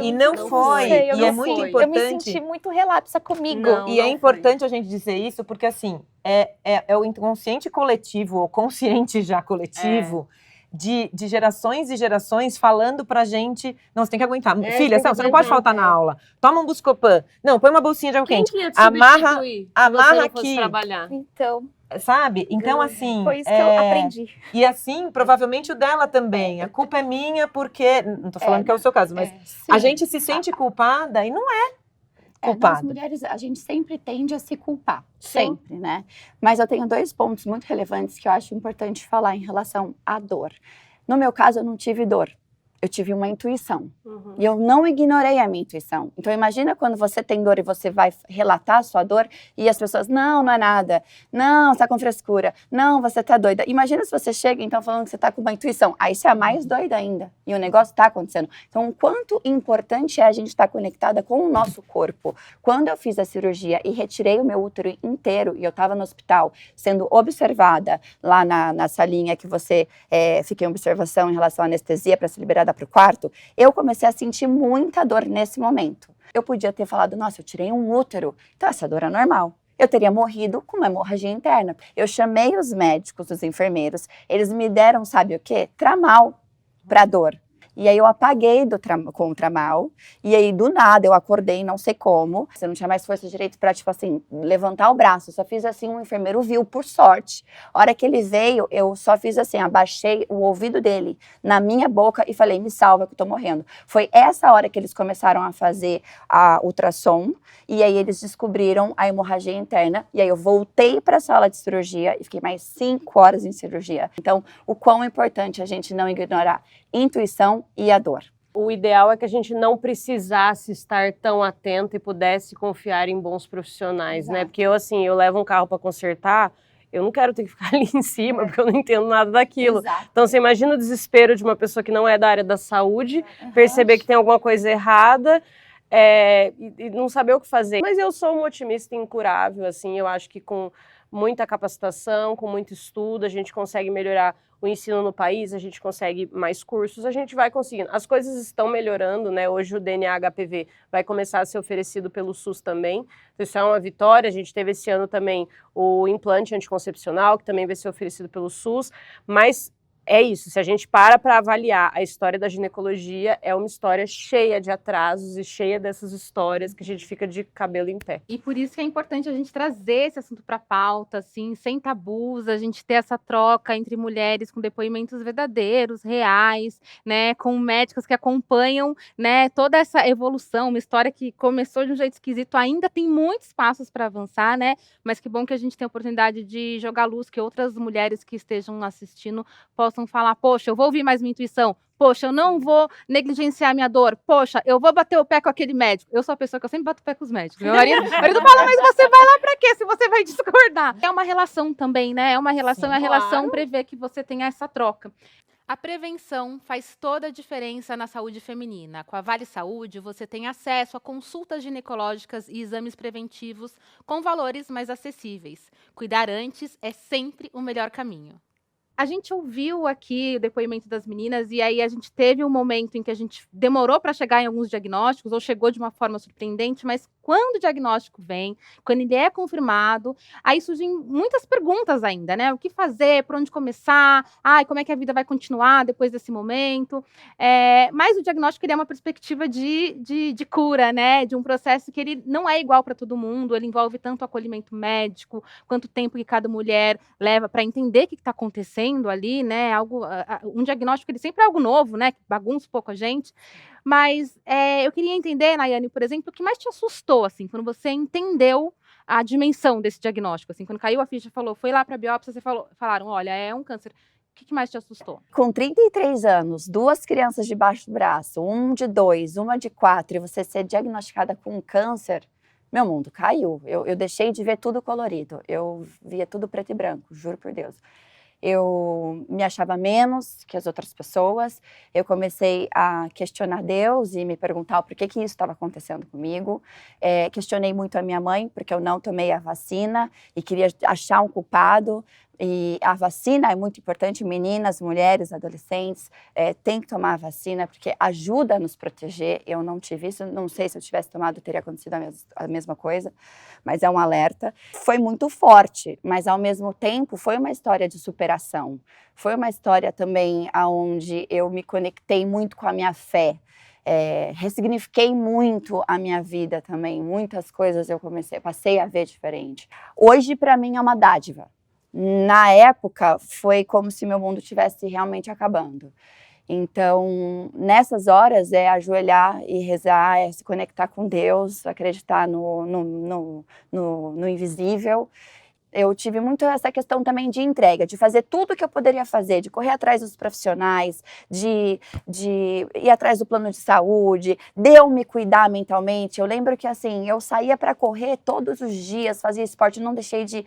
S4: E não foi. E é muito importante.
S3: Eu me senti muito relapsa comigo.
S2: Não,
S4: E é importante a gente dizer isso porque, assim, é o inconsciente coletivo, ou consciente já coletivo, de gerações e gerações falando pra gente, não, você tem que aguentar.
S2: É,
S4: Filha,
S2: tem que
S4: você não pode
S2: aguentar,
S4: faltar na aula. Toma um Buscopan. Não, põe uma bolsinha de água
S2: Quem
S4: quente.
S2: que ia te
S4: Amarra-
S2: substituir se
S4: amarra
S2: você não fosse
S4: aqui.
S2: trabalhar?
S3: Então,
S4: Sabe? Então, assim...
S3: foi isso que eu aprendi.
S4: E assim, provavelmente o dela também. A culpa é minha porque... Não tô falando que é o seu caso, mas a gente se sente culpada e não é
S5: Nós
S4: culpada.
S5: mulheres, a gente sempre tende a se culpar,
S2: Sim.
S5: sempre, né? Mas eu tenho 2 pontos muito relevantes que eu acho importante falar em relação à dor. No meu caso, eu não tive dor, eu tive uma intuição.
S2: Uhum.
S5: E eu não ignorei a minha intuição. Então, imagina quando você tem dor e você vai relatar a sua dor e as pessoas, não é nada. Não, você tá com frescura. Não, você tá doida. Imagina se você chega, então, falando que você tá com uma intuição. Aí você é mais doida ainda. E o negócio tá acontecendo. Então, o quanto importante é a gente estar conectada com o nosso corpo. Quando eu fiz a cirurgia e retirei o meu útero inteiro e eu tava no hospital, sendo observada lá na salinha que você fica em observação em relação à anestesia para ser liberada para o quarto, eu comecei a sentir muita dor nesse momento. Eu podia ter falado, nossa, eu tirei um útero, então essa dor é normal. Eu teria morrido com uma hemorragia interna. Eu chamei os médicos, os enfermeiros, eles me deram, sabe o quê? Tramal para dor. E aí eu apaguei com o tramal, e aí do nada eu acordei, não sei como, você não tinha mais força direito pra, tipo assim, levantar o braço, eu só fiz assim, um enfermeiro viu, por sorte. A hora que ele veio, eu só fiz assim, abaixei o ouvido dele na minha boca e falei, me salva que eu tô morrendo. Foi essa hora que eles começaram a fazer a ultrassom, e aí eles descobriram a hemorragia interna, e aí eu voltei pra sala de cirurgia e fiquei mais 5 horas em cirurgia. Então, o quão importante a gente não ignorar intuição e a dor.
S2: O ideal é que a gente não precisasse estar tão atento e pudesse confiar em bons profissionais, né?
S5: Exato.
S2: Porque eu levo um carro para consertar, eu não quero ter que ficar ali em cima, porque eu não entendo nada daquilo.
S5: Exato.
S2: Então, você imagina o desespero de uma pessoa que não é da área da saúde, perceber que tem alguma coisa errada e não saber o que fazer. Mas eu sou uma otimista incurável, assim, eu acho que com muita capacitação, com muito estudo, a gente consegue melhorar o ensino no país, a gente consegue mais cursos, a gente vai conseguindo. As coisas estão melhorando, né? Hoje o DNA HPV vai começar a ser oferecido pelo SUS também. Então, isso é uma vitória. A gente teve esse ano também o implante anticoncepcional, que também vai ser oferecido pelo SUS, mas é isso, se a gente para avaliar a história da ginecologia, é uma história cheia de atrasos e cheia dessas histórias que a gente fica de cabelo em pé.
S1: E por isso que é importante a gente trazer esse assunto para a pauta, assim, sem tabus, a gente ter essa troca entre mulheres com depoimentos verdadeiros, reais, né, com médicos que acompanham, né, toda essa evolução, uma história que começou de um jeito esquisito, ainda tem muitos passos para avançar, né, mas que bom que a gente tem a oportunidade de jogar luz, que outras mulheres que estejam assistindo possam falar, poxa, eu vou ouvir mais minha intuição, poxa, eu não vou negligenciar minha dor, poxa, eu vou bater o pé com aquele médico. Eu sou a pessoa que eu sempre bato o pé com os médicos. Meu marido fala, mas você vai lá pra quê se você vai discordar? É uma relação também, né? É uma relação,
S2: Sim,
S1: a relação
S2: claro.
S1: prevê que você tenha essa troca. A prevenção faz toda a diferença na saúde feminina. Com a Vale Saúde, você tem acesso a consultas ginecológicas e exames preventivos com valores mais acessíveis. Cuidar antes é sempre o melhor caminho. A gente ouviu aqui o depoimento das meninas e aí a gente teve um momento em que a gente demorou para chegar em alguns diagnósticos ou chegou de uma forma surpreendente, mas quando o diagnóstico vem, quando ele é confirmado, aí surgem muitas perguntas ainda, né? O que fazer, por onde começar, como é que a vida vai continuar depois desse momento? Mas o diagnóstico ele é uma perspectiva de cura, né? De um processo que ele não é igual para todo mundo, ele envolve tanto acolhimento médico, quanto tempo que cada mulher leva para entender o que está acontecendo ali, né? Um diagnóstico ele sempre é algo novo, né? Que bagunça um pouco a gente. Mas eu queria entender, Nayane, por exemplo, o que mais te assustou, assim, quando você entendeu a dimensão desse diagnóstico, assim, quando caiu a ficha, foi lá para a biópsia, falaram, olha, é um câncer. O que mais te assustou?
S5: Com 33 anos, 2 crianças debaixo do braço, um de 2, uma de 4, e você ser diagnosticada com um câncer, meu mundo caiu. Eu deixei de ver tudo colorido, eu via tudo preto e branco, juro por Deus. Eu me achava menos que as outras pessoas, eu comecei a questionar Deus e me perguntar o porquê que isso estava acontecendo comigo. Questionei muito a minha mãe, porque eu não tomei a vacina e queria achar um culpado, E a vacina é muito importante, meninas, mulheres, adolescentes, têm que tomar a vacina, porque ajuda a nos proteger. Eu não tive isso, não sei se eu tivesse tomado, teria acontecido a mesma coisa, mas é um alerta. Foi muito forte, mas ao mesmo tempo foi uma história de superação. Foi uma história também onde eu me conectei muito com a minha fé. Ressignifiquei muito a minha vida também, muitas coisas eu passei a ver diferente. Hoje, para mim, é uma dádiva. Na época, foi como se meu mundo estivesse realmente acabando. Então, nessas horas, é ajoelhar e rezar, é se conectar com Deus, acreditar no invisível. Eu tive muito essa questão também de entrega, de fazer tudo o que eu poderia fazer, de correr atrás dos profissionais, de ir atrás do plano de saúde, de eu me cuidar mentalmente. Eu lembro que, assim, eu saía para correr todos os dias, fazia esporte, não deixei de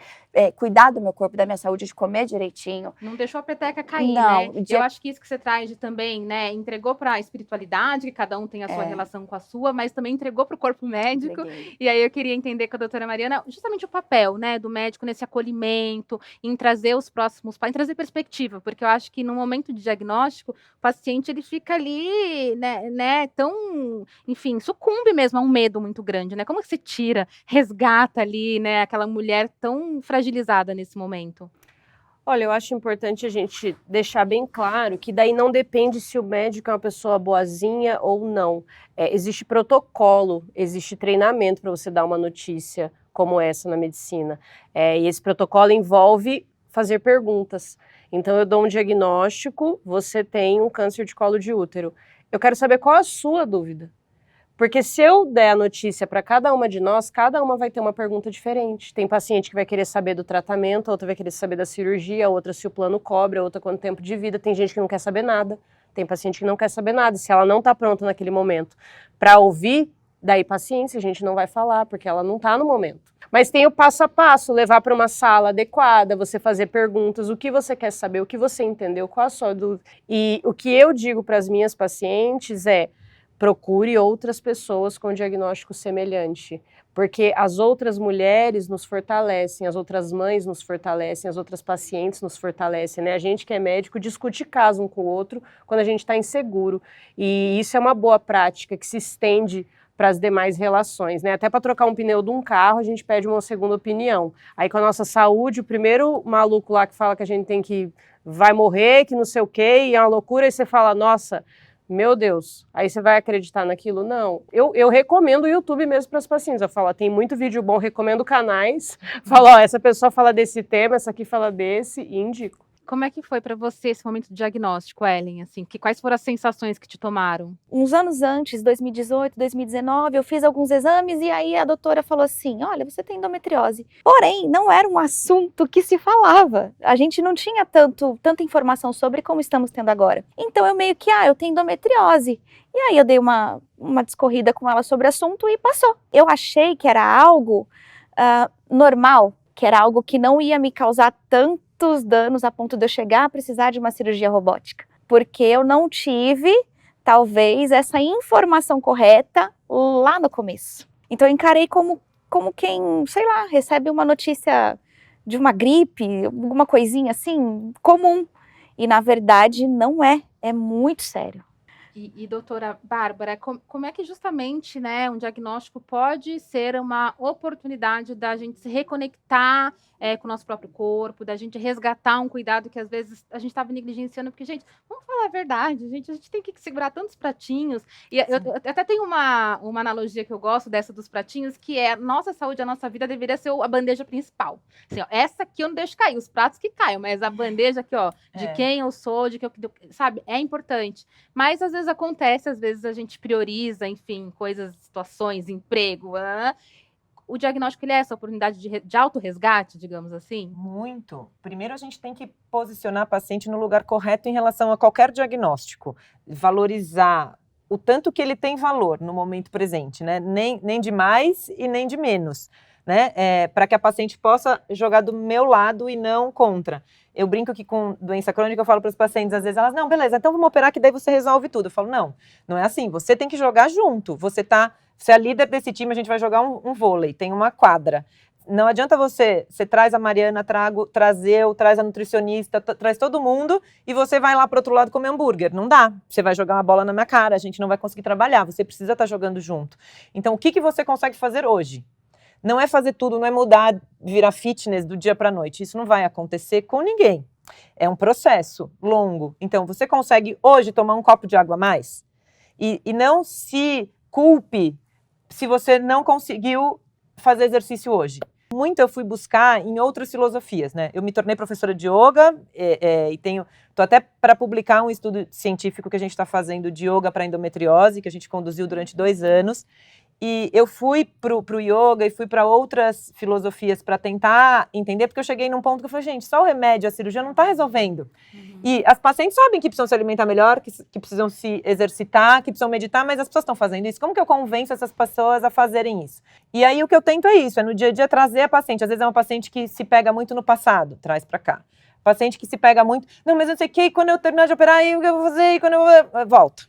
S5: cuidar do meu corpo, da minha saúde, de comer direitinho.
S1: Não deixou a peteca cair,
S5: Não,
S1: né? Eu acho que isso que você traz de também, né, entregou para a espiritualidade, que cada um tem a sua relação com a sua, mas também entregou para o corpo médico.
S5: Entreguei.
S1: E aí eu queria entender com a doutora Mariana justamente o papel, né, do médico nesse acolhimento, em trazer os próximos, em trazer perspectiva, porque eu acho que no momento de diagnóstico, o paciente ele fica ali, né, tão, enfim, sucumbe mesmo a um medo muito grande, né? Como que você tira, resgata ali, né, aquela mulher tão fragilizada nesse momento?
S2: Olha, eu acho importante a gente deixar bem claro que daí não depende se o médico é uma pessoa boazinha ou não. Existe protocolo, existe treinamento para você dar uma notícia como essa na medicina. E esse protocolo envolve fazer perguntas. Então, eu dou um diagnóstico, você tem um câncer de colo de útero. Eu quero saber qual a sua dúvida. Porque se eu der a notícia para cada uma de nós, cada uma vai ter uma pergunta diferente. Tem paciente que vai querer saber do tratamento, outra vai querer saber da cirurgia, outra se o plano cobre, outra quanto tempo de vida. Tem gente que não quer saber nada, tem paciente que não quer saber nada. E se ela não está pronta naquele momento para ouvir, daí paciência, a gente não vai falar, porque ela não está no momento. Mas tem o passo a passo, levar para uma sala adequada, você fazer perguntas, o que você quer saber, o que você entendeu, qual a sua dúvida. E o que eu digo para as minhas pacientes é: procure outras pessoas com diagnóstico semelhante, porque as outras mulheres nos fortalecem, as outras mães nos fortalecem, as outras pacientes nos fortalecem, né? A gente que é médico discute caso um com o outro quando a gente está inseguro, e isso é uma boa prática que se estende para as demais relações, né? Até para trocar um pneu de um carro, a gente pede uma segunda opinião. Aí com a nossa saúde, o primeiro maluco lá que fala que a gente tem que vai morrer, que não sei o quê, e é uma loucura, e você fala, nossa, meu Deus, aí você vai acreditar naquilo? Não. Eu recomendo o YouTube mesmo para as pacientes. Eu falo, tem muito vídeo bom, recomendo canais. Falo, essa pessoa fala desse tema, essa aqui fala desse, e indico.
S1: Como é que foi para você esse momento de diagnóstico, Ellen? Assim, quais foram as sensações que te tomaram?
S3: Uns anos antes, 2018, 2019, eu fiz alguns exames e aí a doutora falou assim, olha, você tem endometriose. Porém, não era um assunto que se falava. A gente não tinha tanta informação sobre como estamos tendo agora. Então eu meio que, eu tenho endometriose. E aí eu dei uma discorrida com ela sobre o assunto e passou. Eu achei que era algo normal, que era algo que não ia me causar tantos danos a ponto de eu chegar a precisar de uma cirurgia robótica. Porque eu não tive, talvez, essa informação correta lá no começo. Então eu encarei como quem, sei lá, recebe uma notícia de uma gripe, alguma coisinha assim, comum. E na verdade não é muito sério.
S1: E doutora Bárbara, como é que justamente, né, um diagnóstico pode ser uma oportunidade da gente se reconectar com o nosso próprio corpo, da gente resgatar um cuidado que às vezes a gente estava negligenciando, porque, gente, vamos falar a verdade, gente, a gente tem que segurar tantos pratinhos, e eu até tenho uma analogia que eu gosto dessa dos pratinhos, que é a nossa saúde, a nossa vida deveria ser a bandeja principal. Assim, ó, essa aqui eu não deixo cair, os pratos que caiam, mas a bandeja aqui, ó, de quem eu sou, sabe, é importante. Mas às vezes acontece, às vezes a gente prioriza, enfim, coisas, situações, emprego, o diagnóstico ele é essa oportunidade de autorresgate, digamos assim?
S4: Muito. Primeiro a gente tem que posicionar a paciente no lugar correto em relação a qualquer diagnóstico. Valorizar o tanto que ele tem valor no momento presente, né? Nem de mais e nem de menos, né? Para que a paciente possa jogar do meu lado e não contra. Eu brinco que com doença crônica eu falo para os pacientes, às vezes elas, não, beleza, então vamos operar que daí você resolve tudo. Eu falo, não é assim, você tem que jogar junto, você é a líder desse time, a gente vai jogar um vôlei, tem uma quadra. Não adianta você traz a Mariana, traz a nutricionista, traz todo mundo e você vai lá pro outro lado comer hambúrguer. Não dá. Você vai jogar uma bola na minha cara, a gente não vai conseguir trabalhar. Você precisa estar jogando junto. Então, o que você consegue fazer hoje? Não é fazer tudo, não é mudar, virar fitness do dia para a noite. Isso não vai acontecer com ninguém. É um processo longo. Então, você consegue hoje tomar um copo de água a mais? E não se culpe se você não conseguiu fazer exercício hoje. Muito eu fui buscar em outras filosofias, né? Eu me tornei professora de yoga e tô até para publicar um estudo científico que a gente está fazendo de yoga para endometriose, que a gente conduziu durante 2 anos. E eu fui pro yoga e fui para outras filosofias para tentar entender, porque eu cheguei num ponto que eu falei, gente, só o remédio, a cirurgia não está resolvendo. E as pacientes sabem que precisam se alimentar melhor, que precisam se exercitar, que precisam meditar, mas as pessoas estão fazendo isso. Como que eu convenço essas pessoas a fazerem isso? E aí o que eu tento é isso, é no dia a dia trazer a paciente. Às vezes é uma paciente que se pega muito no passado, traz para cá. Paciente que se pega muito, não, mas eu não sei o que, quando eu terminar de operar, aí o que eu vou fazer, quando eu vou... Volta.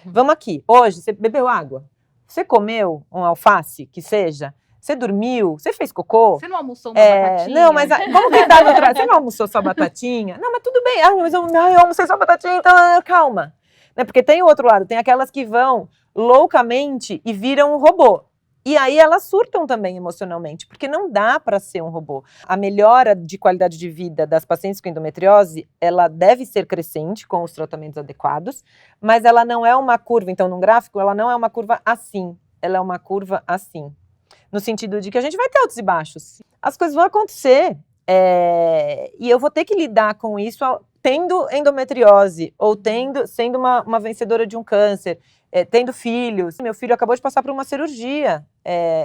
S4: Vamos aqui. Hoje, você bebeu água? Você comeu um alface, que seja? Você dormiu? Você fez cocô?
S1: Você não almoçou uma batatinha?
S4: Não, mas como que dá no outro lado? Você não almoçou só batatinha? Não, mas tudo bem. Mas eu almocei só batatinha, então calma. Né? Porque tem o outro lado, tem aquelas que vão loucamente e viram um robô. E aí elas surtam também emocionalmente, porque não dá para ser um robô. A melhora de qualidade de vida das pacientes com endometriose, ela deve ser crescente com os tratamentos adequados, mas ela não é uma curva, então num gráfico, ela não é uma curva assim, ela é uma curva assim. No sentido de que a gente vai ter altos e baixos. As coisas vão acontecer e eu vou ter que lidar com isso tendo endometriose ou sendo uma vencedora de um câncer, tendo filhos. Meu filho acabou de passar por uma cirurgia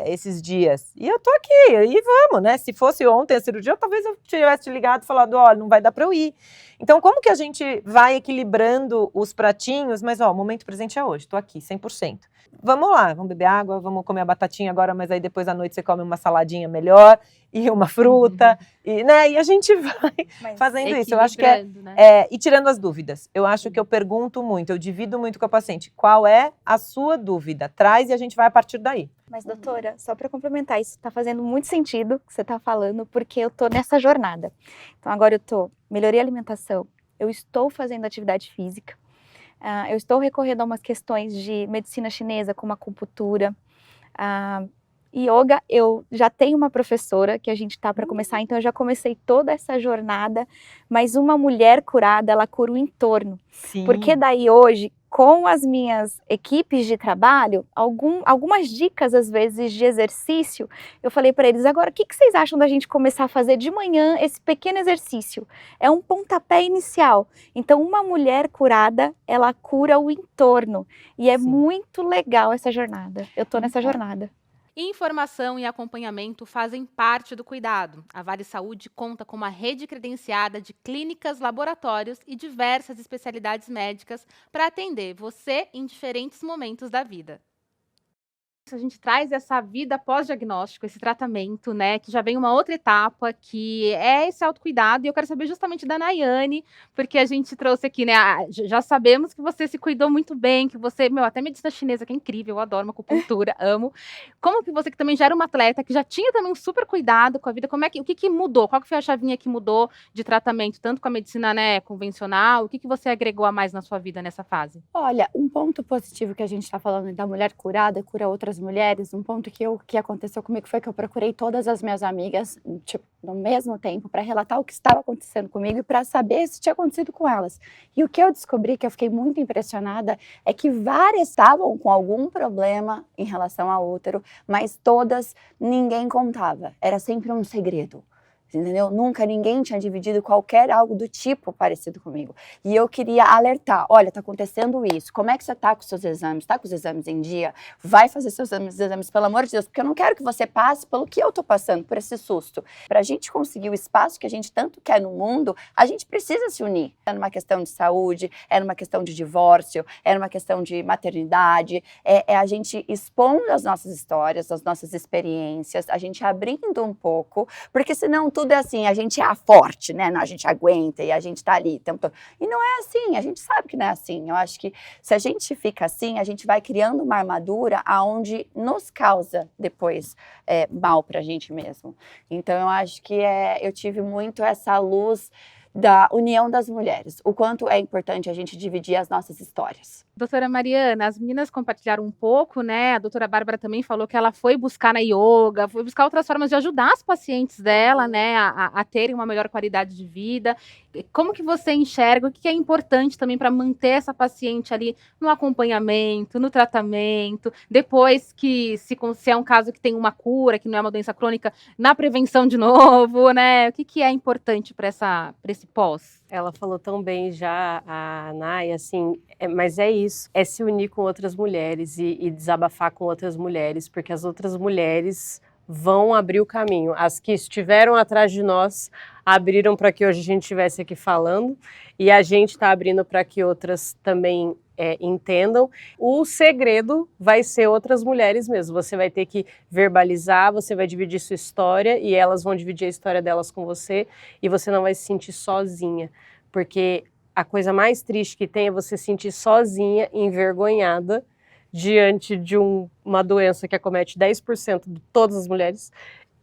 S4: esses dias. E eu tô aqui, e vamos, né? Se fosse ontem a cirurgia, talvez eu tivesse ligado e falado, olha, não vai dar para eu ir. Então, como que a gente vai equilibrando os pratinhos? Mas, ó, o momento presente é hoje, tô aqui, 100%. Vamos lá, vamos beber água, vamos comer a batatinha agora, mas aí depois à noite você come uma saladinha melhor, e uma fruta, e a gente vai fazendo isso. Eu acho que e tirando as dúvidas. Eu acho que eu pergunto muito, eu divido muito com a paciente. Qual é a sua dúvida? Traz e a gente vai a partir daí.
S3: Mas, doutora, só para complementar, isso está fazendo muito sentido o que você está falando, porque eu estou nessa jornada. Então, agora melhorei a alimentação, eu estou fazendo atividade física, eu estou recorrendo a umas questões de medicina chinesa, como acupuntura, yoga. Eu já tenho uma professora que a gente está para começar, então eu já comecei toda essa jornada, mas uma mulher curada, ela cura o entorno.
S4: Sim.
S3: Porque daí hoje, com as minhas equipes de trabalho, algumas dicas às vezes de exercício, eu falei para eles, agora o que vocês acham da gente começar a fazer de manhã esse pequeno exercício? É um pontapé inicial. Então uma mulher curada, ela cura o entorno. E é muito legal essa jornada. Eu estou nessa jornada.
S1: Informação e acompanhamento fazem parte do cuidado. A Vale Saúde conta com uma rede credenciada de clínicas, laboratórios e diversas especialidades médicas para atender você em diferentes momentos da vida. A gente traz essa vida pós-diagnóstico, esse tratamento, né, que já vem uma outra etapa, que é esse autocuidado, e eu quero saber justamente da Nayane, porque a gente trouxe aqui, né, já sabemos que você se cuidou muito bem, que você, até medicina chinesa, que é incrível, eu adoro uma acupuntura, amo. Como que você, que também já era uma atleta, que já tinha também um super cuidado com a vida, o que mudou? Qual que foi a chavinha que mudou de tratamento, tanto com a medicina, né, convencional? O que você agregou a mais na sua vida nessa fase?
S5: Olha, um ponto positivo que a gente está falando da mulher curada, cura outras mulheres, um ponto que aconteceu comigo foi que eu procurei todas as minhas amigas, tipo, no mesmo tempo, para relatar o que estava acontecendo comigo e para saber se tinha acontecido com elas. E o que eu descobri, que eu fiquei muito impressionada, é que várias estavam com algum problema em relação ao útero, mas todas, ninguém contava. Era sempre um segredo. Entendeu? Nunca ninguém tinha dividido qualquer algo do tipo parecido comigo. E eu queria alertar, olha, tá acontecendo isso, como é que você tá com os seus exames? Tá com os exames em dia? Vai fazer seus exames, pelo amor de Deus, porque eu não quero que você passe pelo que eu tô passando, por esse susto. Pra gente conseguir o espaço que a gente tanto quer no mundo, a gente precisa se unir. É numa questão de saúde, é numa questão de divórcio, é numa questão de maternidade, é a gente expondo as nossas histórias, as nossas experiências, a gente abrindo um pouco, porque senão tudo tudo é assim, a gente é a forte, né? A gente aguenta e a gente tá ali o tempo todo. E não é assim, a gente sabe que não é assim. Eu acho que se a gente fica assim, a gente vai criando uma armadura aonde nos causa depois mal pra gente mesmo. Então eu acho que eu tive muito essa luz da união das mulheres, o quanto é importante a gente dividir as nossas histórias.
S1: Doutora Mariana, as meninas compartilharam um pouco, né? A doutora Bárbara também falou que ela foi buscar na yoga, foi buscar outras formas de ajudar as pacientes dela, né, a terem uma melhor qualidade de vida. Como que você enxerga o que é importante também para manter essa paciente ali no acompanhamento, no tratamento, depois que, se é um caso que tem uma cura, que não é uma doença crônica, na prevenção de novo, né? O que é importante para esse pós?
S2: Ela falou tão bem já, a Nay, assim, mas é isso, é se unir com outras mulheres e desabafar com outras mulheres, porque as outras mulheres vão abrir o caminho. As que estiveram atrás de nós abriram para que hoje a gente estivesse aqui falando, e a gente está abrindo para que outras também entendam. O segredo vai ser outras mulheres mesmo. Você vai ter que verbalizar, você vai dividir sua história e elas vão dividir a história delas com você e você não vai se sentir sozinha, porque a coisa mais triste que tem é você se sentir sozinha, envergonhada, diante de uma doença que acomete 10% de todas as mulheres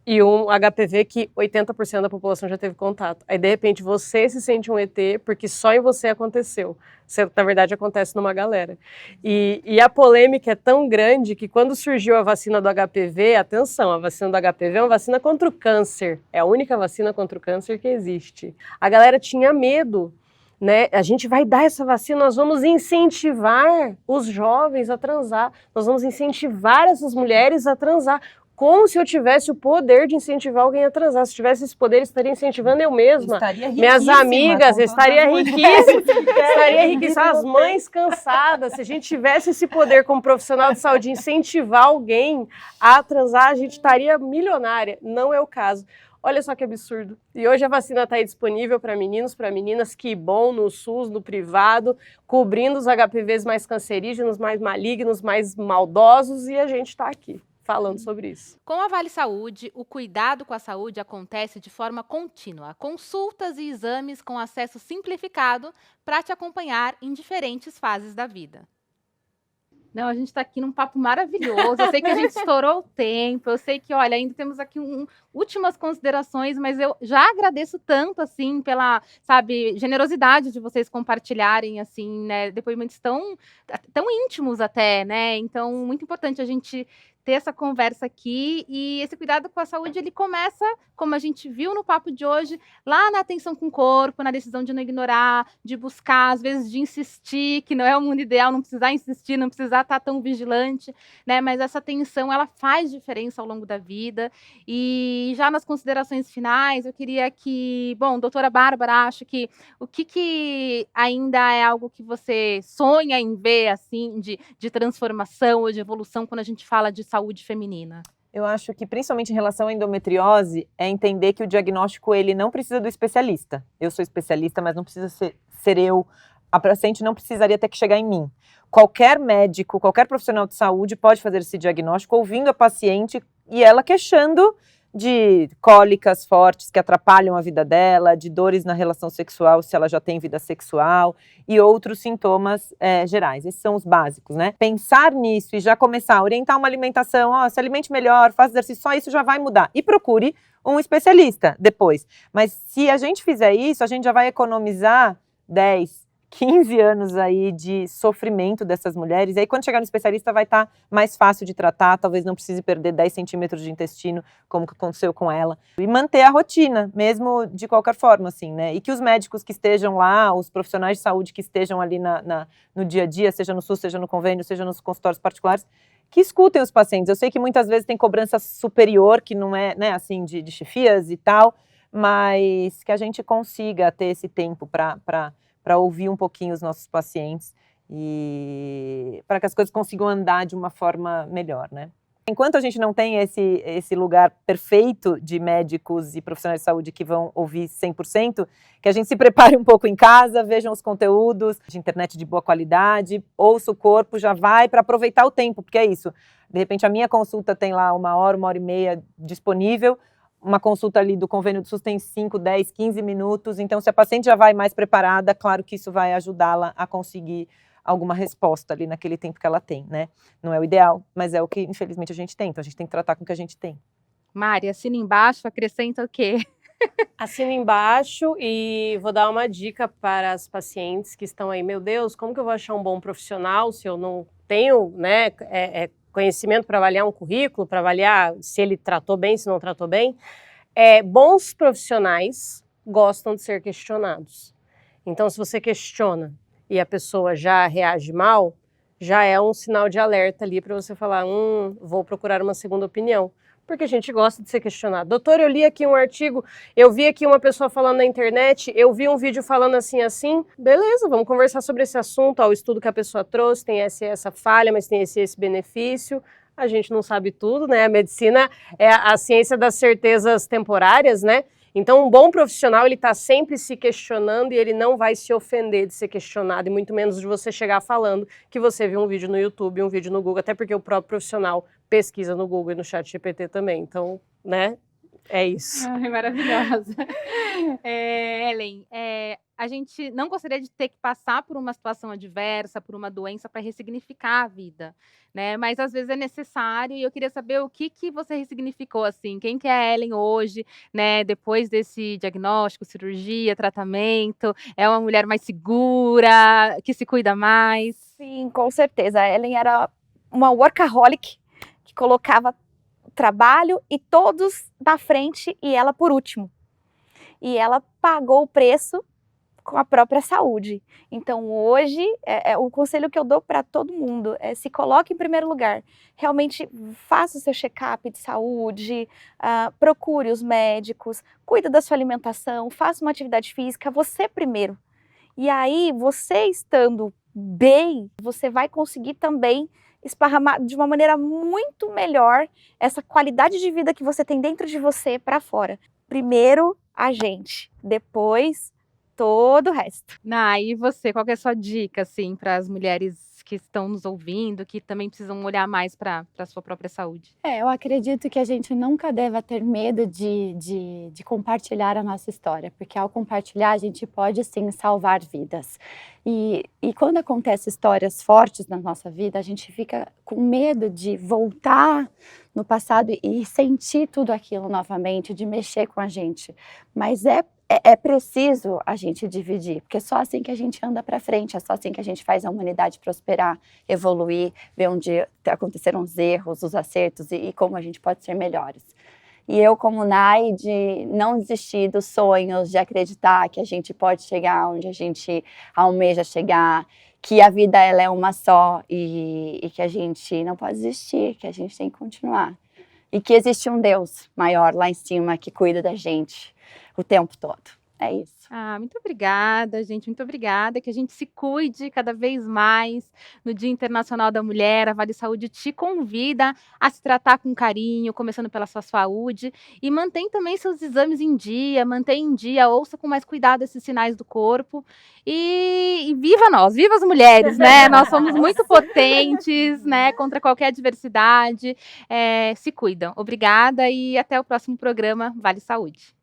S2: e um HPV que 80% da população já teve contato. Aí, de repente, você se sente um ET porque só em você aconteceu. Você, na verdade, acontece numa galera. E a polêmica é tão grande que quando surgiu a vacina do HPV, atenção, a vacina do HPV é uma vacina contra o câncer. É a única vacina contra o câncer que existe. A galera tinha medo, né? A gente vai dar essa vacina, nós vamos incentivar os jovens a transar, nós vamos incentivar essas mulheres a transar. Como se eu tivesse o poder de incentivar alguém a transar. Se tivesse esse poder, estaria incentivando eu mesma. Minhas amigas, estaria riquíssima. Estaria riquíssima. As mães cansadas. Se a gente tivesse esse poder como profissional de saúde, incentivar alguém a transar, a gente estaria milionária. Não é o caso. Olha só que absurdo. E hoje a vacina está aí disponível para meninos, para meninas, que bom, no SUS, no privado, cobrindo os HPVs mais cancerígenos, mais malignos, mais maldosos, e a gente está aqui falando sobre isso.
S1: Com a Vale Saúde, o cuidado com a saúde acontece de forma contínua. Consultas e exames com acesso simplificado para te acompanhar em diferentes fases da vida. Não, a gente está aqui num papo maravilhoso. Eu sei que a gente estourou o tempo. Eu sei que, olha, ainda temos aqui últimas considerações, mas eu já agradeço tanto, assim, pela, sabe, generosidade de vocês compartilharem, assim, né, depoimentos tão íntimos até, né? Então, muito importante a gente ter essa conversa aqui, e esse cuidado com a saúde, ele começa, como a gente viu no papo de hoje, lá na atenção com o corpo, na decisão de não ignorar, de buscar, às vezes de insistir, que não é o mundo ideal, não precisar insistir, não precisar estar tão vigilante, né, mas essa atenção, ela faz diferença ao longo da vida. E já nas considerações finais, eu queria que, bom, doutora Bárbara, acho que o que ainda é algo que você sonha em ver, assim, de transformação ou de evolução quando a gente fala de saúde feminina?
S4: Eu acho que, principalmente em relação à endometriose, é entender que o diagnóstico, ele não precisa do especialista. Eu sou especialista, mas não precisa ser eu. A paciente não precisaria ter que chegar em mim. Qualquer médico, qualquer profissional de saúde pode fazer esse diagnóstico ouvindo a paciente e ela queixando de cólicas fortes que atrapalham a vida dela, de dores na relação sexual, se ela já tem vida sexual, e outros sintomas gerais. Esses são os básicos, né? Pensar nisso e já começar a orientar uma alimentação, se alimente melhor, faça exercício, só isso já vai mudar. E procure um especialista depois. Mas se a gente fizer isso, a gente já vai economizar 10, 15 anos aí de sofrimento dessas mulheres, e aí quando chegar no especialista vai estar mais fácil de tratar, talvez não precise perder 10 centímetros de intestino, como que aconteceu com ela, e manter a rotina, mesmo de qualquer forma, assim, né, e que os médicos que estejam lá, os profissionais de saúde que estejam ali no dia a dia, seja no SUS, seja no convênio, seja nos consultórios particulares, que escutem os pacientes. Eu sei que muitas vezes tem cobrança superior, que não é, né, assim, de chefias e tal, mas que a gente consiga ter esse tempo para ouvir um pouquinho os nossos pacientes e para que as coisas consigam andar de uma forma melhor, né? Enquanto a gente não tem esse lugar perfeito de médicos e profissionais de saúde que vão ouvir 100%, que a gente se prepare um pouco em casa, vejam os conteúdos de internet de boa qualidade, ouça o corpo, já vai para aproveitar o tempo, porque é isso. De repente a minha consulta tem lá 1 hora, 1 hora e meia disponível, uma consulta ali do convênio do SUS tem 5, 10, 15 minutos, então se a paciente já vai mais preparada, claro que isso vai ajudá-la a conseguir alguma resposta ali naquele tempo que ela tem, né? Não é o ideal, mas é o que infelizmente a gente tem, então a gente tem que tratar com o que a gente tem.
S1: Mari, assina embaixo, acrescenta o quê?
S2: Assina embaixo e vou dar uma dica para as pacientes que estão aí. Meu Deus, como que eu vou achar um bom profissional se eu não tenho, né, conhecimento para avaliar um currículo, para avaliar se ele tratou bem, se não tratou bem? Bons profissionais gostam de ser questionados. Então, se você questiona e a pessoa já reage mal, já é um sinal de alerta ali para você falar, vou procurar uma segunda opinião. Porque a gente gosta de ser questionado. Doutor, eu li aqui um artigo, eu vi aqui uma pessoa falando na internet, eu vi um vídeo falando assim, beleza, vamos conversar sobre esse assunto, o estudo que a pessoa trouxe, tem essa falha, mas tem esse benefício. A gente não sabe tudo, né? A medicina é a ciência das certezas temporárias, né? Então, um bom profissional, ele está sempre se questionando e ele não vai se ofender de ser questionado, e muito menos de você chegar falando que você viu um vídeo no YouTube, um vídeo no Google, até porque o próprio profissional pesquisa no Google e no ChatGPT também. Então, né, é isso.
S1: Ai, maravilhosa. Ellen, a gente não gostaria de ter que passar por uma situação adversa, por uma doença, para ressignificar a vida, né? Mas às vezes é necessário, e eu queria saber o que você ressignificou, assim, quem que é a Ellen hoje, né? Depois desse diagnóstico, cirurgia, tratamento, é uma mulher mais segura, que se cuida mais?
S3: Sim, com certeza. A Ellen era uma workaholic que colocava trabalho e todos na frente e ela por último. E ela pagou o preço com a própria saúde. Então hoje, o conselho que eu dou para todo mundo é se coloque em primeiro lugar. Realmente faça o seu check-up de saúde, procure os médicos, cuida da sua alimentação, faça uma atividade física, você primeiro. E aí, você estando bem, você vai conseguir também esparramar de uma maneira muito melhor essa qualidade de vida que você tem dentro de você para fora. Primeiro a gente, depois todo o resto.
S1: E você, qual que é a sua dica, assim, para as mulheres que estão nos ouvindo, que também precisam olhar mais para a sua própria saúde?
S5: Eu acredito que a gente nunca deva ter medo de compartilhar a nossa história, porque ao compartilhar a gente pode sim salvar vidas. E quando acontecem histórias fortes na nossa vida, a gente fica com medo de voltar no passado e sentir tudo aquilo novamente, de mexer com a gente. Mas é preciso a gente dividir, porque é só assim que a gente anda para frente, é só assim que a gente faz a humanidade prosperar, evoluir, ver onde aconteceram os erros, os acertos e como a gente pode ser melhores. E eu, como Nai, de não desistir dos sonhos, de acreditar que a gente pode chegar onde a gente almeja chegar, que a vida ela é uma só e que a gente não pode desistir, que a gente tem que continuar. E que existe um Deus maior lá em cima que cuida da gente o tempo todo. É isso.
S1: Muito obrigada, gente. Muito obrigada. Que a gente se cuide cada vez mais. No Dia Internacional da Mulher, a Vale Saúde te convida a se tratar com carinho, começando pela sua saúde. E mantém também seus exames em dia, mantém em dia, ouça com mais cuidado esses sinais do corpo. E viva nós, viva as mulheres, né? Nós somos muito potentes, né? Contra qualquer adversidade. Se cuidam. Obrigada e até o próximo programa Vale Saúde.